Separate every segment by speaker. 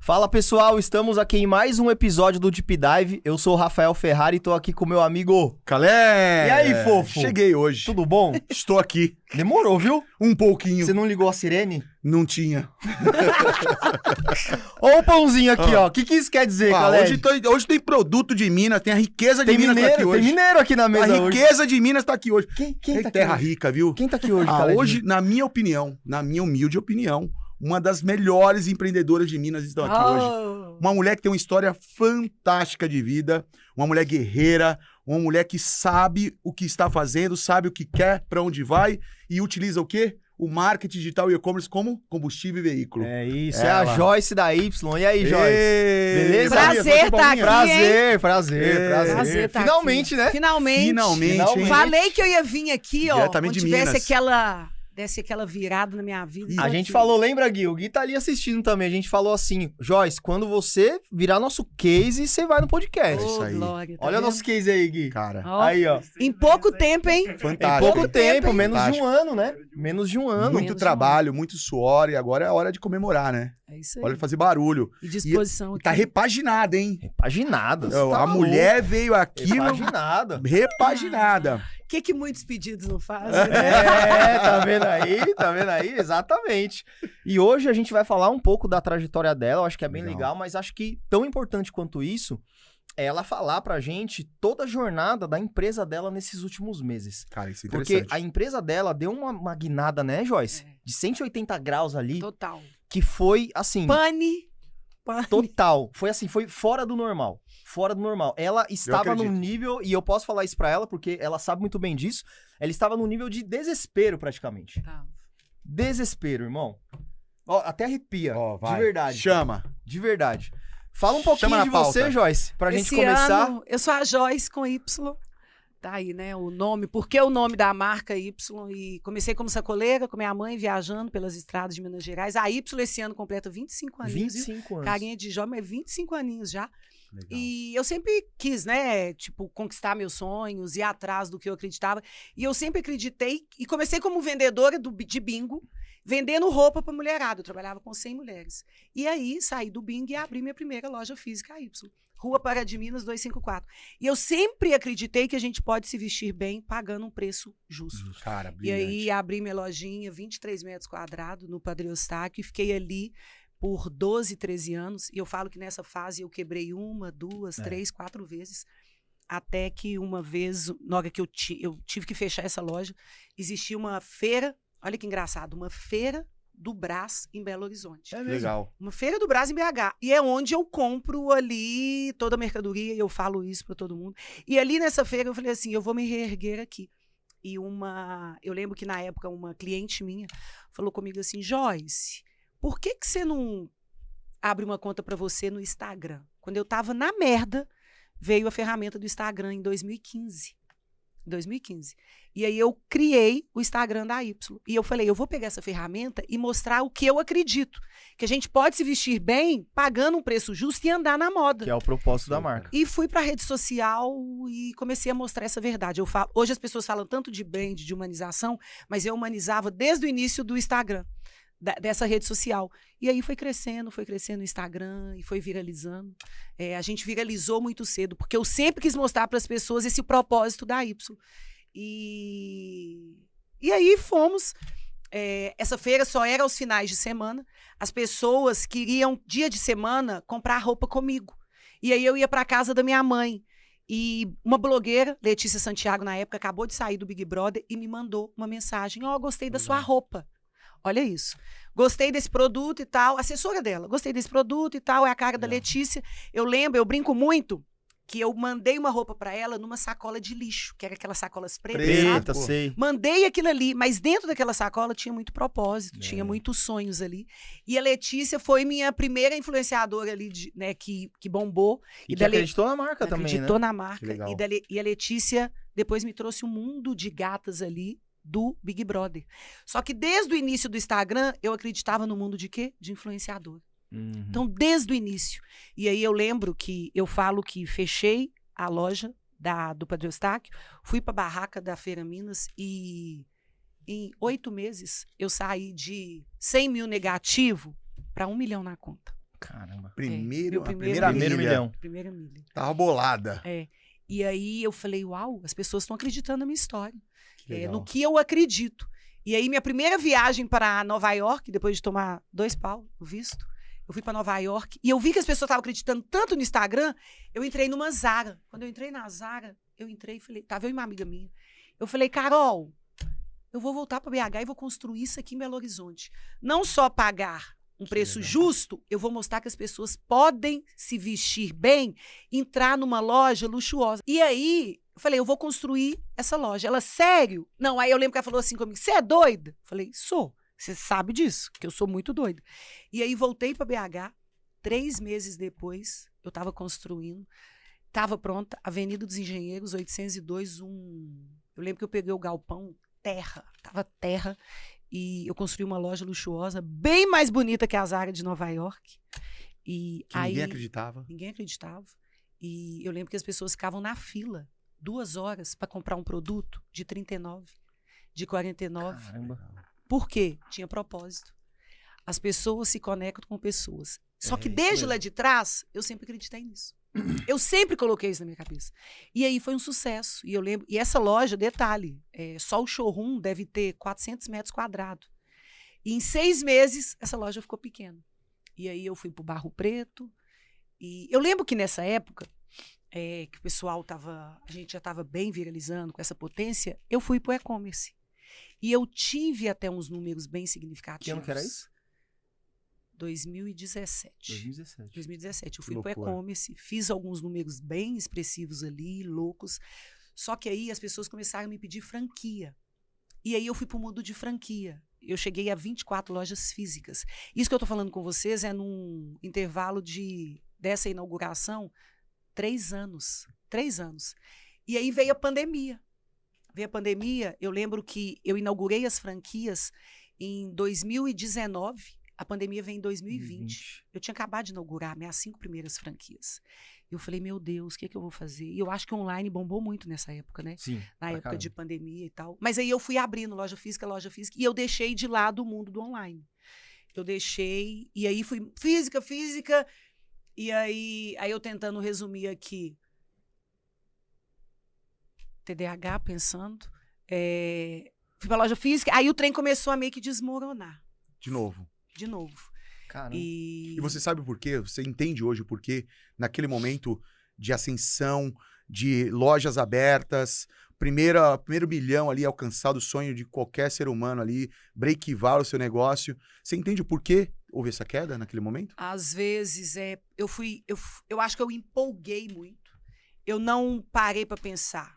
Speaker 1: Fala pessoal, estamos aqui em mais um episódio do Deep Dive. Eu sou o Rafael Ferrari e tô aqui com meu amigo
Speaker 2: Calé!
Speaker 1: E aí, fofo?
Speaker 2: Cheguei hoje.
Speaker 1: Tudo bom?
Speaker 2: Estou aqui.
Speaker 1: Demorou, viu?
Speaker 2: Um pouquinho.
Speaker 1: Você não ligou a sirene?
Speaker 2: Não tinha.
Speaker 1: Ó o pãozinho aqui, ó. O que isso quer dizer, Calé?
Speaker 2: Hoje tem produto de Minas, tem a riqueza de
Speaker 1: Tem
Speaker 2: Minas
Speaker 1: mineiro,
Speaker 2: tá aqui hoje.
Speaker 1: tem mineiro aqui na mesa
Speaker 2: A
Speaker 1: hoje.
Speaker 2: riqueza de Minas tá aqui hoje.
Speaker 1: Quem
Speaker 2: É
Speaker 1: tá aqui
Speaker 2: terra
Speaker 1: hoje?
Speaker 2: rica, viu?
Speaker 1: Quem tá aqui hoje, Calé?
Speaker 2: Hoje, na minha opinião, na minha humilde opinião, uma das melhores empreendedoras de Minas estão aqui hoje. Uma mulher que tem uma história fantástica de vida, uma mulher guerreira, uma mulher que sabe o que está fazendo, sabe o que quer, para onde vai e utiliza o quê? O marketing digital e e-commerce como combustível e veículo.
Speaker 1: É isso,
Speaker 2: Ela.
Speaker 1: é a Joyce da Y. E aí, Joyce? Beleza?
Speaker 3: Prazer tá aqui,
Speaker 1: Prazer.
Speaker 3: Prazer tá
Speaker 1: Finalmente,
Speaker 3: aqui.
Speaker 1: né?
Speaker 3: Finalmente.
Speaker 2: hein?
Speaker 3: Falei que eu ia vir aqui, ó,
Speaker 2: Diretamente
Speaker 3: quando
Speaker 2: de
Speaker 3: tivesse
Speaker 2: Minas.
Speaker 3: desse aquela virada na minha vida.
Speaker 1: A gente falou, lembra, Gui? O Gui tá ali assistindo também. A gente falou assim, Joyce, quando você virar nosso case, você vai no podcast.
Speaker 2: isso aí.
Speaker 3: Glória, tá
Speaker 1: Olha o
Speaker 3: vendo?
Speaker 1: nosso case aí, Gui.
Speaker 2: Cara,
Speaker 3: Ó,
Speaker 1: Aí, ó.
Speaker 3: em pouco tempo, hein?
Speaker 1: Em
Speaker 2: fantástico.
Speaker 1: pouco tempo,
Speaker 3: hein?
Speaker 1: menos de
Speaker 2: Fantástico.
Speaker 1: um ano, né? Menos de um ano.
Speaker 2: Muito
Speaker 3: menos de
Speaker 2: trabalho, muito suor e agora é a hora de comemorar, né?
Speaker 3: É isso aí.
Speaker 2: Hora de fazer barulho.
Speaker 3: E disposição aqui.
Speaker 2: Tá repaginada, hein?
Speaker 1: Repaginada. você
Speaker 2: A
Speaker 1: tá
Speaker 2: mulher veio aqui
Speaker 1: repaginada.
Speaker 2: repaginada.
Speaker 3: O que muitos pedidos não fazem, né?
Speaker 1: É, tá vendo aí? Tá vendo aí? Exatamente. E hoje a gente vai falar um pouco da trajetória dela, eu acho que é bem legal, mas acho que tão importante quanto isso é ela falar pra gente toda a jornada da empresa dela nesses últimos meses.
Speaker 2: Cara, isso é
Speaker 1: Porque
Speaker 2: interessante.
Speaker 1: a empresa dela deu uma guinada, né, Joyce? De 180 graus ali,
Speaker 3: Total.
Speaker 1: que foi assim...
Speaker 3: Pane.
Speaker 1: Total. Foi assim, foi fora do normal. Fora do normal. Ela estava num
Speaker 2: acredito.
Speaker 1: nível, e eu posso falar isso pra ela, porque ela sabe muito bem disso, ela estava num nível de desespero, praticamente.
Speaker 3: Tá.
Speaker 1: Desespero, irmão. Ó, até arrepia.
Speaker 2: Ó, vai.
Speaker 1: De verdade.
Speaker 2: Chama.
Speaker 1: De verdade. Fala um pouquinho
Speaker 2: Chama na
Speaker 1: de
Speaker 2: pauta.
Speaker 1: você, Joyce, pra gente
Speaker 3: Esse
Speaker 1: começar.
Speaker 3: ano, eu sou a Joyce com Y. Tá aí, né? O nome. Por que o nome da marca Y? E comecei como sacoleira, com minha mãe, viajando pelas estradas de Minas Gerais. A Y esse ano completa 25 aninhos.
Speaker 1: 25 anos.
Speaker 3: Carinha de jovem, mas 25 aninhos já.
Speaker 2: Legal.
Speaker 3: E eu sempre quis, né? Tipo, conquistar meus sonhos, ir atrás do que eu acreditava. E eu sempre acreditei. E comecei como vendedora de bingo, vendendo roupa pra mulherada. Eu trabalhava com 100 mulheres. E aí, saí do bingo e abri minha primeira loja física, a Y. Rua Pará de Minas 254. E eu sempre acreditei que a gente pode se vestir bem pagando um preço justo.
Speaker 2: Cara,
Speaker 3: E
Speaker 2: brilhante.
Speaker 3: aí abri minha lojinha, 23 metros quadrados, no Padre Eustáquio, e fiquei ali por 12, 13 anos. E eu falo que nessa fase eu quebrei 1, 2, 3, 4 vezes. Até que uma vez, na hora que eu tive que fechar essa loja, existia uma feira, olha que engraçado, uma feira do Brás em Belo Horizonte.
Speaker 1: É mesmo.
Speaker 2: Legal.
Speaker 3: Uma feira do Brás em BH. E é onde eu compro ali toda a mercadoria, e eu falo isso para todo mundo. E ali nessa feira eu falei assim, eu vou me reerguer aqui. E eu lembro que na época uma cliente minha falou comigo assim, Joyce, por que você não abre uma conta para você no Instagram? Quando eu tava na merda, veio a ferramenta do Instagram em 2015. 2015. E aí eu criei o Instagram da Y. E eu falei, eu vou pegar essa ferramenta e mostrar o que eu acredito. Que a gente pode se vestir bem, pagando um preço justo e andar na moda.
Speaker 1: Que é o propósito da marca.
Speaker 3: E fui para a rede social e comecei a mostrar essa verdade. Hoje as pessoas falam tanto de brand, de humanização, mas eu humanizava desde o início do Instagram, dessa rede social. E aí foi crescendo o Instagram e foi viralizando. A gente viralizou muito cedo, porque eu sempre quis mostrar para as pessoas esse propósito da Y. E aí fomos. Essa feira só era aos finais de semana. As pessoas queriam, dia de semana, comprar roupa comigo. E aí eu ia para a casa da minha mãe. E uma blogueira, Letícia Santiago, na época, acabou de sair do Big Brother e me mandou uma mensagem. Gostei da sua roupa. Olha isso. Gostei desse produto e tal. Assessora dela. Gostei desse produto e tal. É a cara da Letícia. Eu brinco muito que eu mandei uma roupa para ela numa sacola de lixo, que era aquelas sacolas pretas,
Speaker 1: Preta,
Speaker 3: sabe?
Speaker 1: sei.
Speaker 3: Mandei aquilo ali, mas dentro daquela sacola tinha muito propósito, tinha muitos sonhos ali. E a Letícia foi minha primeira influenciadora ali, né, que bombou.
Speaker 1: E que acreditou na marca também,
Speaker 3: acreditou
Speaker 1: né?
Speaker 3: na marca.
Speaker 2: Legal.
Speaker 3: E a Letícia depois me trouxe um mundo de gatas ali do Big Brother. Só que desde o início do Instagram, eu acreditava no mundo de quê? De influenciador. Então, desde o início. E aí eu lembro que eu falo que fechei a loja do Padre Eustáquio, fui para a barraca da Feira Minas e em 8 meses eu saí de 100 mil negativo para 1 milhão na conta.
Speaker 1: Caramba.
Speaker 2: Primeira
Speaker 1: Primeiro
Speaker 2: milha.
Speaker 1: milhão.
Speaker 3: Primeira milha.
Speaker 2: Tava bolada.
Speaker 3: E aí eu falei, uau, as pessoas estão acreditando na minha história.
Speaker 2: Legal.
Speaker 3: No que eu acredito. E aí minha primeira viagem para Nova York, depois de tomar 2 pau no visto, eu fui para Nova York e eu vi que as pessoas estavam acreditando tanto no Instagram, eu entrei numa Zara. Quando eu entrei na Zara, eu entrei e falei, tava eu e uma amiga minha. Eu falei, Carol, eu vou voltar para BH e vou construir isso aqui em Belo Horizonte. Não só pagar um preço justo, eu vou mostrar que as pessoas podem se vestir bem, entrar numa loja luxuosa. E aí, eu falei, eu vou construir essa loja. Ela, sério? Não, aí eu lembro que ela falou assim comigo, você é doida? Eu falei, sou. Você sabe disso, que eu sou muito doida. E aí voltei para BH, 3 meses depois, eu estava construindo, estava pronta, Avenida dos Engenheiros, 802, eu lembro que eu peguei o galpão, estava terra, e eu construí uma loja luxuosa, bem mais bonita que a Zara de Nova York. E
Speaker 2: Que
Speaker 3: aí,
Speaker 2: ninguém acreditava.
Speaker 3: Ninguém acreditava. E eu lembro que as pessoas ficavam na fila 2 horas para comprar um produto de 39, de 49.
Speaker 1: Caramba.
Speaker 3: Por quê? Tinha propósito. As pessoas se conectam com pessoas. Só que desde lá de trás, eu sempre acreditei nisso. Eu sempre coloquei isso na minha cabeça. E aí foi um sucesso. E eu lembro. E essa loja, detalhe, só o showroom deve ter 400 metros quadrados. E em 6 meses, essa loja ficou pequena. E aí eu fui pro Barro Preto. E eu lembro que nessa época, que o pessoal a gente já estava bem viralizando com essa potência, eu fui pro e-commerce. E eu tive até uns números bem significativos.
Speaker 1: Que ano que era isso?
Speaker 3: 2017. 2017. Eu fui pro
Speaker 2: loucura.
Speaker 3: e-commerce, fiz alguns números bem expressivos ali, loucos. Só que aí as pessoas começaram a me pedir franquia. E aí eu fui pro mundo de franquia. Eu cheguei a 24 lojas físicas. Isso que eu tô falando com vocês é num intervalo dessa inauguração, 3 anos. 3 anos. E aí veio a pandemia. Eu lembro que eu inaugurei as franquias em 2019, a pandemia veio em 2020. Eu tinha acabado de inaugurar minhas 5 primeiras franquias. Eu falei, meu Deus, o que eu vou fazer? E eu acho que o online bombou muito nessa época, né?
Speaker 1: Sim.
Speaker 3: Na época de pandemia e tal. Mas aí eu fui abrindo loja física, e eu deixei de lado o mundo do online. Eu deixei, e aí fui física, e aí eu tentando resumir aqui, TDAH, pensando. Fui pra loja física, aí o trem começou a meio que desmoronar.
Speaker 2: De novo.
Speaker 1: Caramba.
Speaker 2: E você sabe por quê? Você entende hoje o porquê? Naquele momento de ascensão, de lojas abertas, primeiro milhão ali alcançado, o sonho de qualquer ser humano ali, break-even o seu negócio. Você entende o porquê houve essa queda naquele momento?
Speaker 3: Às vezes, eu acho que eu empolguei muito. Eu não parei para pensar.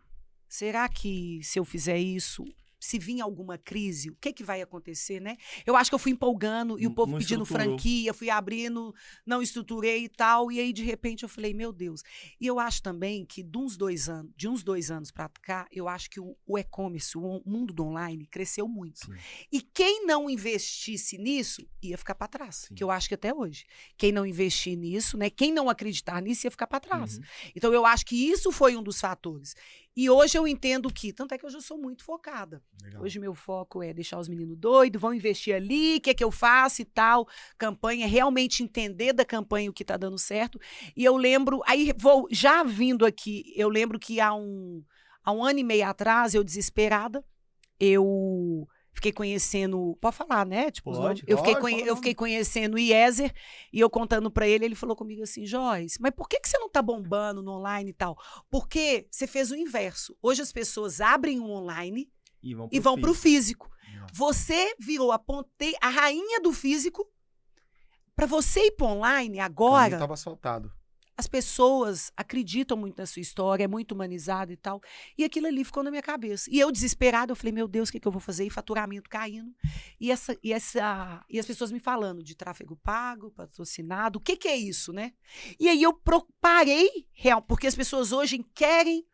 Speaker 3: Será que se eu fizer isso, se vir alguma crise, o que vai acontecer, né? Eu acho que eu fui empolgando e o povo pedindo franquia, fui abrindo, não estruturei e tal, e aí de repente eu falei, meu Deus. E eu acho também que de uns 2 anos para cá, eu acho que o e-commerce, o mundo do online cresceu muito.
Speaker 1: Sim.
Speaker 3: E quem não investisse nisso ia ficar para trás,
Speaker 1: Sim.
Speaker 3: que eu acho que até hoje. Quem não investir nisso, né? Quem não acreditar nisso ia ficar para trás.
Speaker 1: Uhum.
Speaker 3: Então eu acho que isso foi um dos fatores. E hoje eu entendo que, tanto é que hoje eu sou muito focada.
Speaker 2: Legal.
Speaker 3: Hoje meu foco é deixar os meninos doidos, vão investir ali, o que é que eu faço e tal. Campanha, realmente entender da campanha o que está dando certo. E eu lembro, aí já vindo aqui, eu lembro que há um ano e meio atrás, eu desesperada, eu fiquei conhecendo, pode falar, né? Tipo, eu fiquei conhecendo o Iezer e eu contando pra ele falou comigo assim, Joyce, mas por que você não tá bombando no online e tal? Porque você fez o inverso. Hoje as pessoas abrem um online e vão pro físico. Você virou a rainha do físico. Pra você ir pro online agora,
Speaker 2: Estava assaltado.
Speaker 3: as pessoas acreditam muito na sua história, é muito humanizado e tal. E aquilo ali ficou na minha cabeça. E eu, desesperada, eu falei, meu Deus, o que eu vou fazer? E faturamento caindo. E as pessoas me falando de tráfego pago, patrocinado, o que é isso, né? E aí eu parei, porque as pessoas hoje querem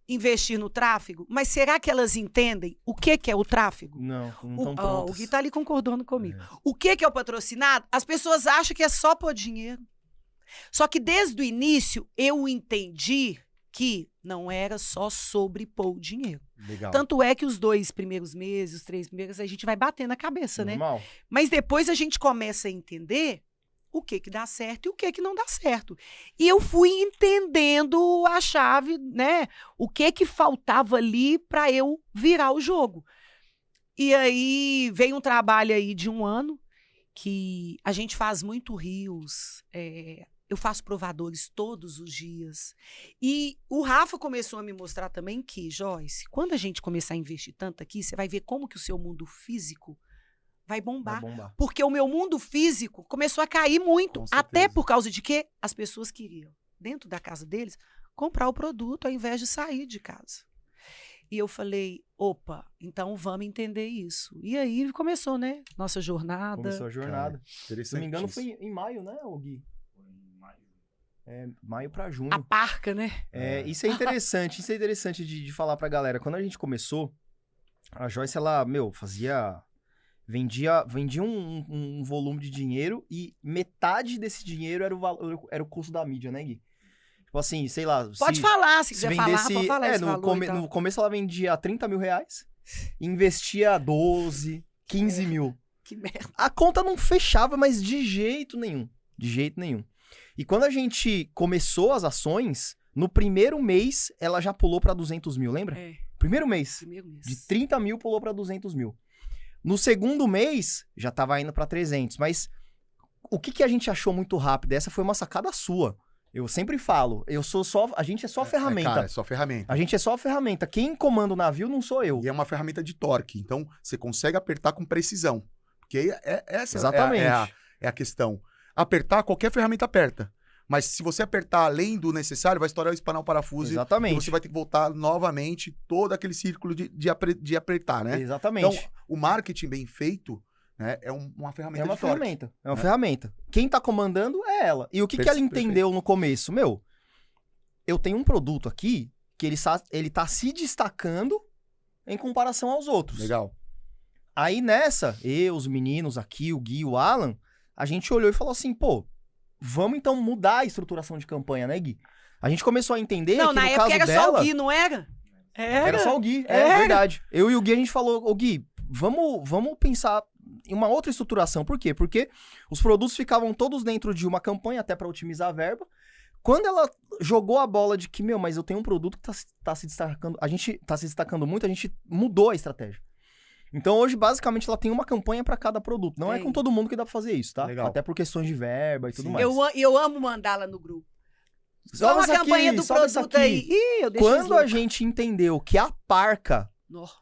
Speaker 3: investir no tráfego, mas será que elas entendem o que é o tráfego?
Speaker 1: Não estão prontas.
Speaker 3: O Gui tá ali concordando comigo. O que é o patrocinado? As pessoas acham que é só pôr dinheiro. Só que desde o início eu entendi que não era só sobre pôr o dinheiro.
Speaker 2: Legal.
Speaker 3: Tanto é que os 2 primeiros meses, os 3 primeiros, a gente vai bater na cabeça,
Speaker 1: Normal.
Speaker 3: né? Mas depois a gente começa a entender o que dá certo e o que não dá certo. E eu fui entendendo a chave, né? O que faltava ali para eu virar o jogo. E aí veio um trabalho aí de 1 ano, que a gente faz muito rios, eu faço provadores todos os dias. E o Rafa começou a me mostrar também que, Joyce, quando a gente começar a investir tanto aqui, você vai ver como que o seu mundo físico vai bombar. Porque o meu mundo físico começou a cair muito. Até por causa de que as pessoas queriam, dentro da casa deles, comprar o produto ao invés de sair de casa. E eu falei, opa, então vamos entender isso. E aí começou, né? Nossa jornada.
Speaker 1: Começou a jornada.
Speaker 2: Cara,
Speaker 1: se não me engano, foi em maio, né, Gui? Maio pra junho.
Speaker 3: A parca, né?
Speaker 1: Isso é interessante de falar pra galera. Quando a gente começou, a Joyce, ela, vendia um volume de dinheiro e metade desse dinheiro era o custo da mídia, né, Gui? Tipo assim, sei lá...
Speaker 3: Pode falar, se quiser falar, pode falar esse valor, então.
Speaker 1: No começo ela vendia 30 mil reais, investia 12, 15 mil.
Speaker 3: Que merda.
Speaker 1: A conta não fechava, mas de jeito nenhum. De jeito nenhum. E quando a gente começou as ações, no primeiro mês, ela já pulou pra 200 mil, lembra? Primeiro mês. De 30 mil pulou pra 200 mil. No segundo mês, já tava indo pra 300. Mas o que a gente achou muito rápido? Essa foi uma sacada sua. Eu sempre falo, a gente é só ferramenta.
Speaker 2: Cara, é só ferramenta.
Speaker 1: A gente é só ferramenta. Quem comanda o navio não sou eu.
Speaker 2: E é uma ferramenta de torque. Então, você consegue apertar com precisão. Porque essa
Speaker 1: Exatamente.
Speaker 2: É a questão. Apertar, qualquer ferramenta aperta. Mas se você apertar além do necessário, vai estourar o espanar o parafuso.
Speaker 1: Exatamente.
Speaker 2: E você vai ter que voltar novamente todo aquele círculo de apertar, né?
Speaker 1: Exatamente.
Speaker 2: Então, o marketing bem feito, né, é uma ferramenta de torque.
Speaker 1: É uma ferramenta. Quem tá comandando é ela. E o que ela entendeu no começo? Eu tenho um produto aqui que ele tá se destacando em comparação aos outros.
Speaker 2: Legal.
Speaker 1: Aí nessa, os meninos aqui, o Gui, o Alan, a gente olhou e falou assim, vamos então mudar a estruturação de campanha, né, Gui? A gente começou a entender que no caso dela... Não, na época era só
Speaker 3: o Gui, não era?
Speaker 1: Era só o Gui, é verdade. Eu e o Gui, a gente falou, Gui, vamos pensar em uma outra estruturação. Por quê? Porque os produtos ficavam todos dentro de uma campanha, até para otimizar a verba. Quando ela jogou a bola de que, mas eu tenho um produto que tá se destacando, a gente tá se destacando muito, a gente mudou a estratégia. Então, hoje, basicamente, ela tem uma campanha para cada produto. Não é com todo mundo que dá pra fazer isso, tá?
Speaker 2: Legal.
Speaker 1: Até por questões de verba e tudo mais.
Speaker 3: Eu amo mandá-la no grupo. Só
Speaker 1: Sobe
Speaker 3: uma campanha do produto aí.
Speaker 1: Eu quando a gente entendeu que a Parca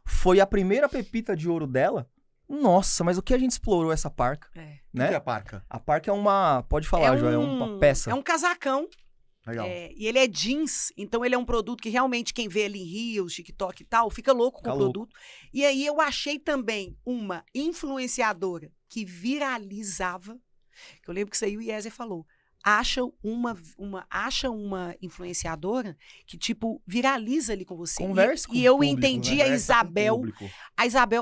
Speaker 1: foi a primeira pepita de ouro dela, nossa, mas o que a gente explorou essa Parca? Né?
Speaker 2: O que é a Parca?
Speaker 1: A Parca é uma... Pode falar, Joia, é uma peça.
Speaker 3: É um casacão.
Speaker 2: Legal.
Speaker 3: E ele é jeans, então ele é um produto que realmente quem vê ali em Reels, TikTok e tal, fica louco com o produto. E aí eu achei também uma influenciadora que viralizava, que eu lembro que isso aí o Iezer falou, acha uma influenciadora que, tipo, viraliza ali com você.
Speaker 1: Conversa com
Speaker 3: e eu entendi a Isabel,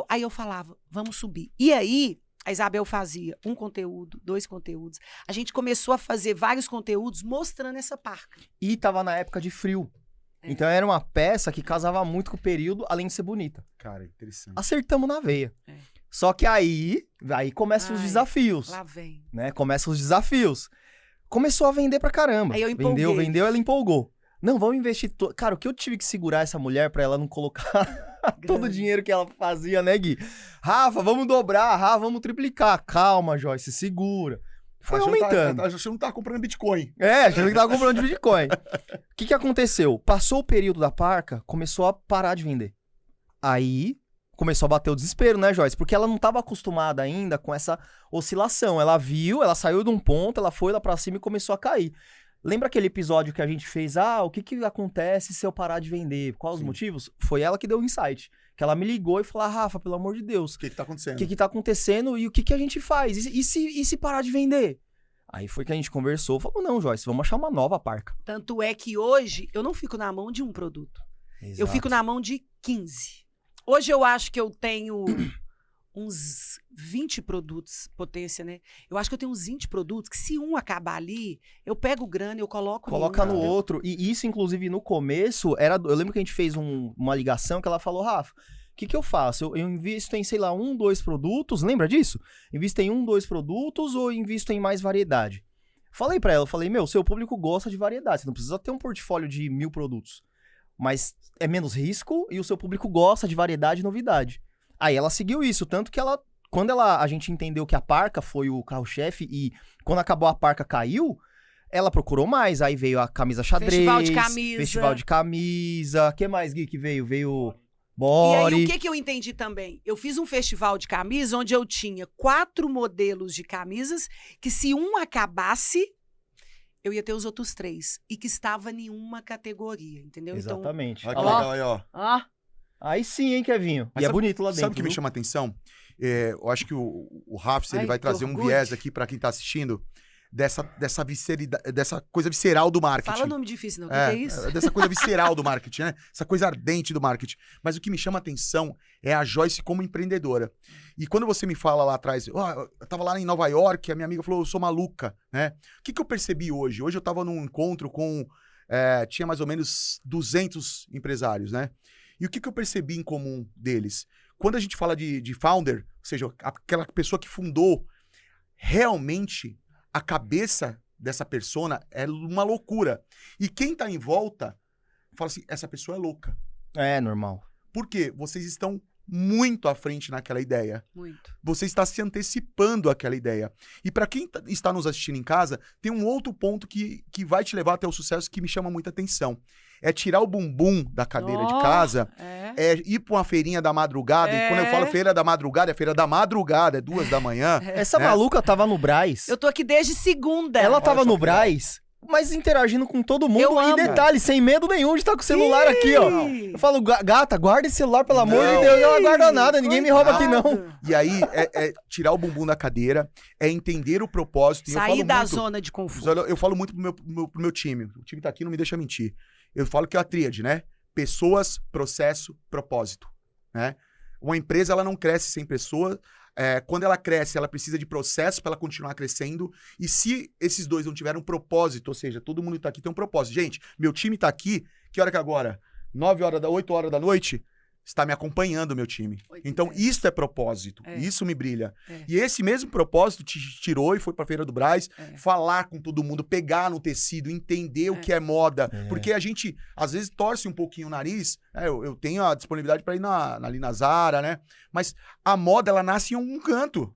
Speaker 3: aí eu falava, vamos subir. E aí... A Isabel fazia um conteúdo, 2 conteúdos. A gente começou a fazer vários conteúdos mostrando essa Parca.
Speaker 1: E tava na época de frio. Então era uma peça que casava muito com o período, além de ser bonita.
Speaker 2: Cara, interessante.
Speaker 1: Acertamos na veia. Só que aí começam os desafios.
Speaker 3: Lá vem.
Speaker 1: Né? Começam os desafios. Começou a vender pra caramba.
Speaker 3: Aí eu empolguei.
Speaker 1: Vendeu, ela empolgou. Não, vamos investir... Cara, o que eu tive que segurar essa mulher pra ela não colocar todo o dinheiro que ela fazia, né, Gui? Rafa, vamos dobrar. Rafa, vamos triplicar. Calma, Joyce, segura. Foi aumentando.
Speaker 2: A gente não tá comprando Bitcoin.
Speaker 1: A gente tava comprando de Bitcoin. O que aconteceu? Passou o período da Parca, começou a parar de vender. Aí começou a bater o desespero, né, Joyce? Porque ela não tava acostumada ainda com essa oscilação. Ela viu, ela saiu de um ponto, ela foi lá pra cima e começou a cair. Lembra aquele episódio que a gente fez? O que acontece se eu parar de vender? Quais os motivos? Foi ela que deu o insight. Que ela me ligou e falou, Rafa, pelo amor de Deus.
Speaker 2: O que tá acontecendo?
Speaker 1: O que tá acontecendo e o que a gente faz? E se parar de vender? Aí foi que a gente conversou, falou, não, Joyce, vamos achar uma nova Parca.
Speaker 3: Tanto é que hoje eu não fico na mão de um produto.
Speaker 1: Exato.
Speaker 3: Eu fico na mão de 15. Hoje eu acho que eu tenho uns 20 produtos, potência, né? Eu acho que eu tenho uns 20 produtos que se um acabar ali, eu pego grana e eu coloca
Speaker 1: no outro. E isso, inclusive, no começo, eu lembro que a gente fez uma ligação que ela falou, Rafa, o que eu faço? Eu invisto em, sei lá, 1, 2 produtos, lembra disso? Invisto em 1, 2 produtos ou invisto em mais variedade? Falei pra ela, falei, meu, seu público gosta de variedade, você não precisa ter um portfólio de 1000 produtos, mas é menos risco e o seu público gosta de variedade e novidade. Aí ela seguiu isso, tanto que quando a gente entendeu que a parca foi o carro-chefe e quando acabou a parca caiu, ela procurou mais, aí veio a camisa xadrez, festival de camisa, que mais, Gui, que veio? Veio body.
Speaker 3: E aí, o que eu entendi também? Eu fiz um festival de camisa onde eu tinha 4 modelos de camisas que se um acabasse, eu ia ter os outros 3. E que estava em uma categoria, entendeu?
Speaker 1: Exatamente.
Speaker 2: Olha que legal aí, ó.
Speaker 1: Aí sim, hein, Kevinho?
Speaker 2: Mas
Speaker 1: E é bonito lá dentro.
Speaker 2: Sabe o que me chama a atenção? Eu acho que o Rafs, ele vai trazer um viés aqui pra quem tá assistindo, dessa coisa visceral do marketing.
Speaker 3: Fala nome difícil, não. O que é isso?
Speaker 2: Dessa coisa visceral do marketing, né? Essa coisa ardente do marketing. Mas o que me chama a atenção é a Joyce como empreendedora. E quando você me fala lá atrás, eu tava lá em Nova York, a minha amiga falou, eu sou maluca, né? O que eu percebi hoje? Hoje eu tava num encontro com... tinha mais ou menos 200 empresários, né? E o que eu percebi em comum deles? Quando a gente fala de founder, ou seja, aquela pessoa que fundou, realmente... A cabeça dessa persona é uma loucura. E quem tá em volta fala assim, essa pessoa é louca.
Speaker 1: É, normal.
Speaker 2: Por quê? Vocês estão muito à frente naquela ideia.
Speaker 3: Muito.
Speaker 2: Você está se antecipando àquela ideia. E para quem está nos assistindo em casa, tem um outro ponto que vai te levar até o sucesso que me chama muita atenção. É tirar o bumbum da cadeira de casa, é ir pra uma feirinha da madrugada. E quando eu falo feira da madrugada, é feira da madrugada, é 2 da manhã.
Speaker 1: Essa maluca tava no Brás.
Speaker 3: Eu tô aqui desde segunda.
Speaker 1: Ela tava no Brás, mas interagindo com todo mundo.
Speaker 3: Eu amo.
Speaker 1: E detalhe, sem medo nenhum de estar com o celular aqui, ó. Eu falo, gata, guarda esse celular, pelo amor de Deus. Ela guarda nada, ninguém me rouba aqui, não.
Speaker 2: E aí, é tirar o bumbum da cadeira, é entender o propósito. E
Speaker 3: sair da zona de conforto.
Speaker 2: Eu falo muito pro meu time. O time tá aqui, não me deixa mentir. Eu falo que é a tríade, né? Pessoas, processo, propósito, né? Uma empresa, ela não cresce sem pessoa. Quando ela cresce, ela precisa de processo para ela continuar crescendo. E se esses dois não tiverem um propósito, ou seja, todo mundo que tá aqui tem um propósito. Gente, meu time tá aqui, que hora que é agora? 8 horas da noite? Está me acompanhando o meu time. Então, isso é propósito. Isso me brilha. E esse mesmo propósito te tirou e foi pra Feira do Brás, falar com todo mundo, pegar no tecido, entender o que é moda. Porque a gente, às vezes, torce um pouquinho o nariz. Eu tenho a disponibilidade para ir ali na Zara, né? Mas a moda, ela nasce em algum canto.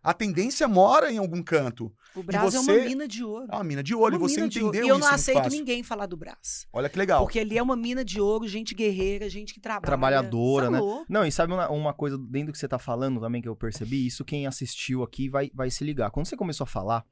Speaker 2: A tendência mora em algum canto.
Speaker 3: O Brás é uma mina de ouro.
Speaker 2: É uma mina de ouro. E você entendeu isso.
Speaker 3: E eu não aceito ninguém falar do Brás.
Speaker 2: Olha que legal.
Speaker 3: Porque ali é uma mina de ouro, gente guerreira, gente que trabalha.
Speaker 1: Trabalhadora, né?
Speaker 3: Falou.
Speaker 1: Não, e sabe uma coisa dentro do que você tá falando também que eu percebi? Isso quem assistiu aqui vai se ligar. Quando você começou a falar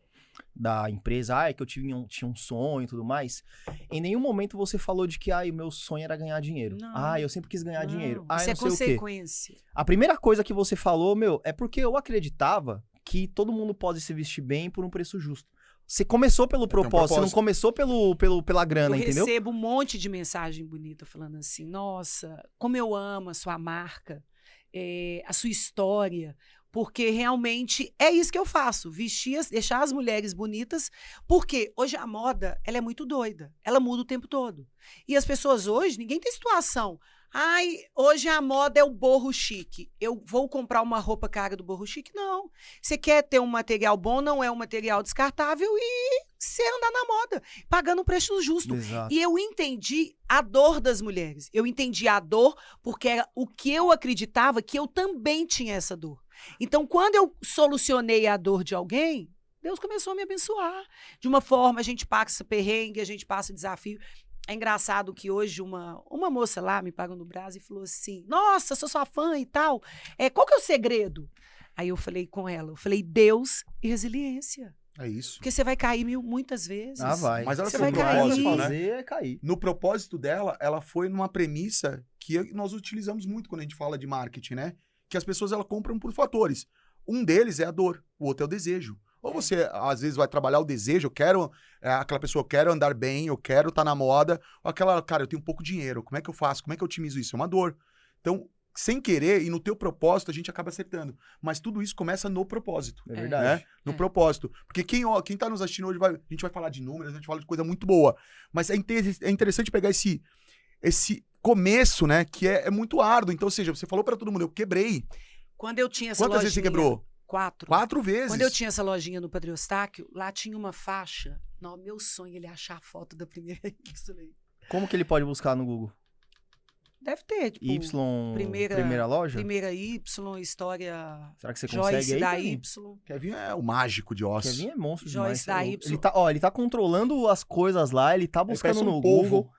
Speaker 1: da empresa, que eu tinha um sonho e tudo mais, em nenhum momento você falou de que, o meu sonho era ganhar dinheiro.
Speaker 3: Não.
Speaker 1: Eu sempre quis ganhar dinheiro.
Speaker 3: Isso é consequência.
Speaker 1: A primeira coisa que você falou, é porque eu acreditava que todo mundo pode se vestir bem por um preço justo. Você começou pelo propósito, você não começou pela grana, entendeu?
Speaker 3: Eu recebo um monte de mensagem bonita falando assim, nossa, como eu amo a sua marca, a sua história, porque realmente é isso que eu faço, deixar as mulheres bonitas, porque hoje a moda, ela é muito doida, ela muda o tempo todo. E as pessoas hoje, ninguém tem situação... hoje a moda é o boho chique. Eu vou comprar uma roupa cara do boho chique? Não. Você quer ter um material bom, não é um material descartável e você andar na moda, pagando um preço justo.
Speaker 1: Exato.
Speaker 3: E eu entendi a dor das mulheres. Eu entendi a dor porque era o que eu acreditava que eu também tinha essa dor. Então, quando eu solucionei a dor de alguém, Deus começou a me abençoar. De uma forma, a gente passa perrengue, a gente passa desafio. É engraçado que hoje uma moça lá me pagou no Brás e falou assim, nossa, sou sua fã e tal, qual que é o segredo? Aí eu falei com ela, Deus e resiliência.
Speaker 2: É isso.
Speaker 3: Porque você vai cair muitas vezes.
Speaker 1: Vai.
Speaker 2: Mas ela
Speaker 3: Você
Speaker 2: foi
Speaker 3: vai
Speaker 2: no
Speaker 3: cair.
Speaker 2: propósito, né?
Speaker 1: Fazer é cair.
Speaker 2: No propósito dela, ela foi numa premissa que nós utilizamos muito quando a gente fala de marketing, né? Que as pessoas elas compram por fatores. Um deles é a dor, o outro é o desejo. Ou você, às vezes, vai trabalhar o desejo, aquela pessoa, eu quero andar bem, eu quero estar na moda, ou aquela, cara, eu tenho pouco dinheiro, como é que eu faço? Como é que eu otimizo isso? É uma dor. Então, sem querer, e no teu propósito, a gente acaba acertando. Mas tudo isso começa no propósito.
Speaker 1: É verdade.
Speaker 2: Né? No propósito. Porque quem tá nos assistindo hoje, a gente vai falar de números, a gente fala de coisa muito boa. Mas é interessante pegar começo, né, que é muito árduo. Então, ou seja, você falou pra todo mundo, eu quebrei.
Speaker 3: Quando eu tinha essa
Speaker 2: Quantas vezes você quebrou?
Speaker 3: 4.
Speaker 2: 4 vezes.
Speaker 3: Quando eu tinha essa lojinha no Padre Eustáquio, lá tinha uma faixa. Não, meu sonho é ele achar a foto da primeira Y.
Speaker 1: Como que ele pode buscar no Google?
Speaker 3: Deve ter, tipo...
Speaker 1: Primeira loja?
Speaker 3: Primeira Y, história...
Speaker 1: Será que você
Speaker 3: Joyce
Speaker 1: consegue aí,
Speaker 3: da
Speaker 1: Kevin?
Speaker 3: Y.
Speaker 2: Kevin é o mágico de ossos.
Speaker 1: Kevin é monstro
Speaker 3: Joyce
Speaker 1: demais.
Speaker 3: da Y.
Speaker 1: Ele tá controlando as coisas lá, ele tá buscando
Speaker 2: parece um
Speaker 1: no
Speaker 2: polvo.
Speaker 1: Google.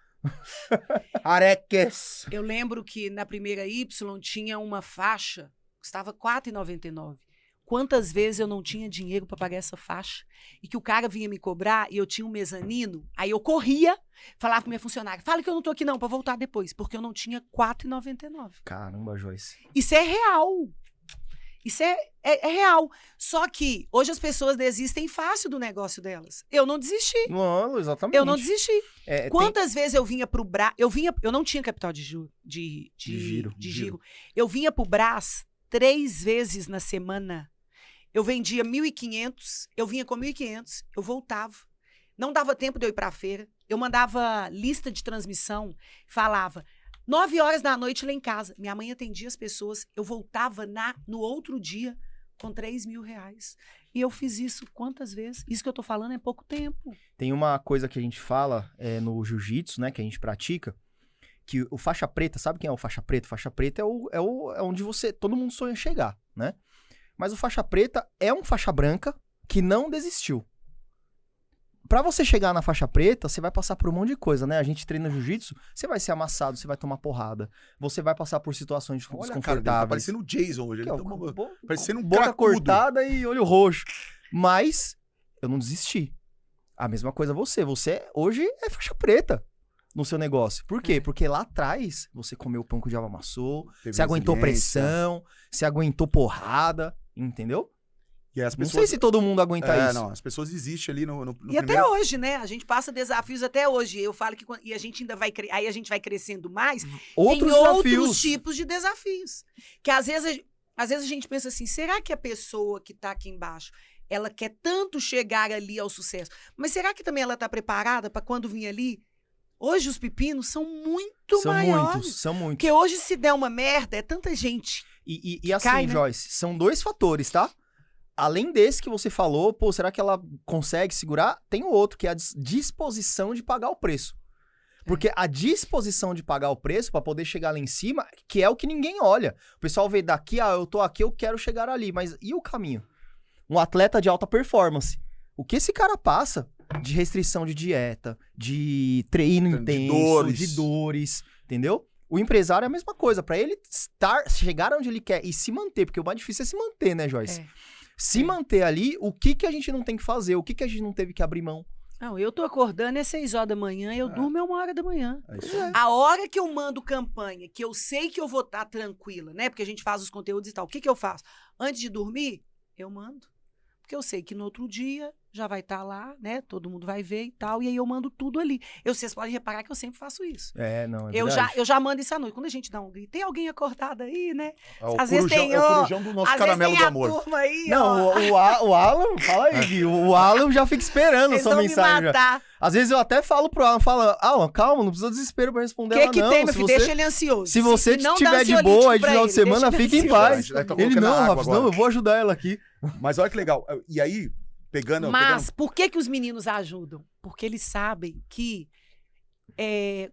Speaker 2: Areques.
Speaker 3: Eu lembro que na primeira Y tinha uma faixa, custava R$ 4,99. Quantas vezes eu não tinha dinheiro para pagar essa faixa? E que o cara vinha me cobrar e eu tinha um mezanino, aí eu corria, falava com minha funcionária, fala que eu não tô aqui não, para voltar depois, porque eu não tinha R$ 4,99.
Speaker 1: Caramba, Joyce.
Speaker 3: Isso é real. Isso é real. Só que hoje as pessoas desistem fácil do negócio delas. Eu não desisti.
Speaker 1: Não, exatamente.
Speaker 3: Eu não desisti.
Speaker 1: É,
Speaker 3: Quantas vezes eu vinha pro Brás... Eu não tinha capital de giro. Eu vinha pro Brás 3 vezes na semana. Eu vendia 1.500, eu vinha com 1.500, eu voltava. Não dava tempo de eu ir pra feira. Eu mandava lista de transmissão, falava 9 horas da noite lá em casa. Minha mãe atendia as pessoas, eu voltava no outro dia com R$3.000. E eu fiz isso quantas vezes? Isso que eu tô falando é pouco tempo.
Speaker 1: Tem uma coisa que a gente fala no jiu-jitsu, né, que a gente pratica, que o faixa preta, sabe quem é o faixa preta? Faixa preta é onde todo mundo sonha chegar, né? Mas o faixa preta é um faixa branca que não desistiu. Pra você chegar na faixa preta, você vai passar por um monte de coisa, né? A gente treina jiu-jitsu, você vai ser amassado, você vai tomar porrada, você vai passar por situações desconfortáveis.
Speaker 2: Cara, tá parecendo o Jason hoje. Ele parecendo um
Speaker 1: boca
Speaker 2: cracudo.
Speaker 1: cortada e olho roxo. Mas eu não desisti. A mesma coisa você hoje é faixa preta no seu negócio. Por quê? Porque lá atrás você comeu o pão que o diabo amassou, você aguentou pressão, você aguentou porrada, entendeu?
Speaker 2: E as pessoas...
Speaker 1: Não sei se todo mundo aguenta isso.
Speaker 2: Não, as pessoas desistem ali no
Speaker 3: e até hoje, né? A gente passa desafios até hoje. Eu falo que e a gente ainda vai aí a gente vai crescendo mais. Outros tipos de desafios. Que às vezes a gente pensa assim, será que a pessoa que tá aqui embaixo, ela quer tanto chegar ali ao sucesso, mas será que também ela tá preparada para quando vir ali? Hoje os pepinos são muito maiores.
Speaker 1: São muitos.
Speaker 3: Porque hoje se der uma merda, é tanta gente.
Speaker 1: E assim,
Speaker 3: cai, né?
Speaker 1: Joyce, são 2 fatores, tá? Além desse que você falou, pô, será que ela consegue segurar? Tem o outro, que é a disposição de pagar o preço. Porque a disposição de pagar o preço pra poder chegar lá em cima, que é o que ninguém olha. O pessoal vê daqui, eu tô aqui, eu quero chegar ali. Mas e o caminho? Um atleta de alta performance. O que esse cara passa de restrição de dieta, de treino intenso, de dores, entendeu? O empresário é a mesma coisa. Pra ele chegar onde ele quer e se manter, porque o mais difícil é se manter, né, Joyce? Se manter ali, o que a gente não tem que fazer? O que a gente não teve que abrir mão?
Speaker 3: Não, eu tô acordando é 6 horas da manhã, eu durmo 1 hora da manhã. A hora que eu mando campanha, que eu sei que eu vou estar tranquila, né? Porque a gente faz os conteúdos e tal. O que eu faço? Antes de dormir, eu mando. Porque eu sei que no outro dia já vai estar lá, né? Todo mundo vai ver e tal. E aí eu mando tudo ali. Vocês podem reparar que eu sempre faço isso.
Speaker 1: Não, é
Speaker 3: eu já mando isso à noite. Quando a gente dá um grito, tem alguém acordado aí, né?
Speaker 2: Às vezes tem o corujão do nosso caramelo do amor.
Speaker 3: Turma aí,
Speaker 1: não, o Alan, fala aí, Gui. O Alan já fica esperando a sua mensagem. Às vezes eu até falo pro Alan, Alan, calma, não precisa de desespero pra responder ela, não.
Speaker 3: Tem, meu filho? Deixa ele ansioso.
Speaker 1: Se você estiver de boa aí de final de semana, fique em paz. Ele não, Rafa, não, eu vou ajudar ela aqui.
Speaker 2: Mas olha que legal. E aí, pegando...
Speaker 3: Por que os meninos ajudam? Porque eles sabem que...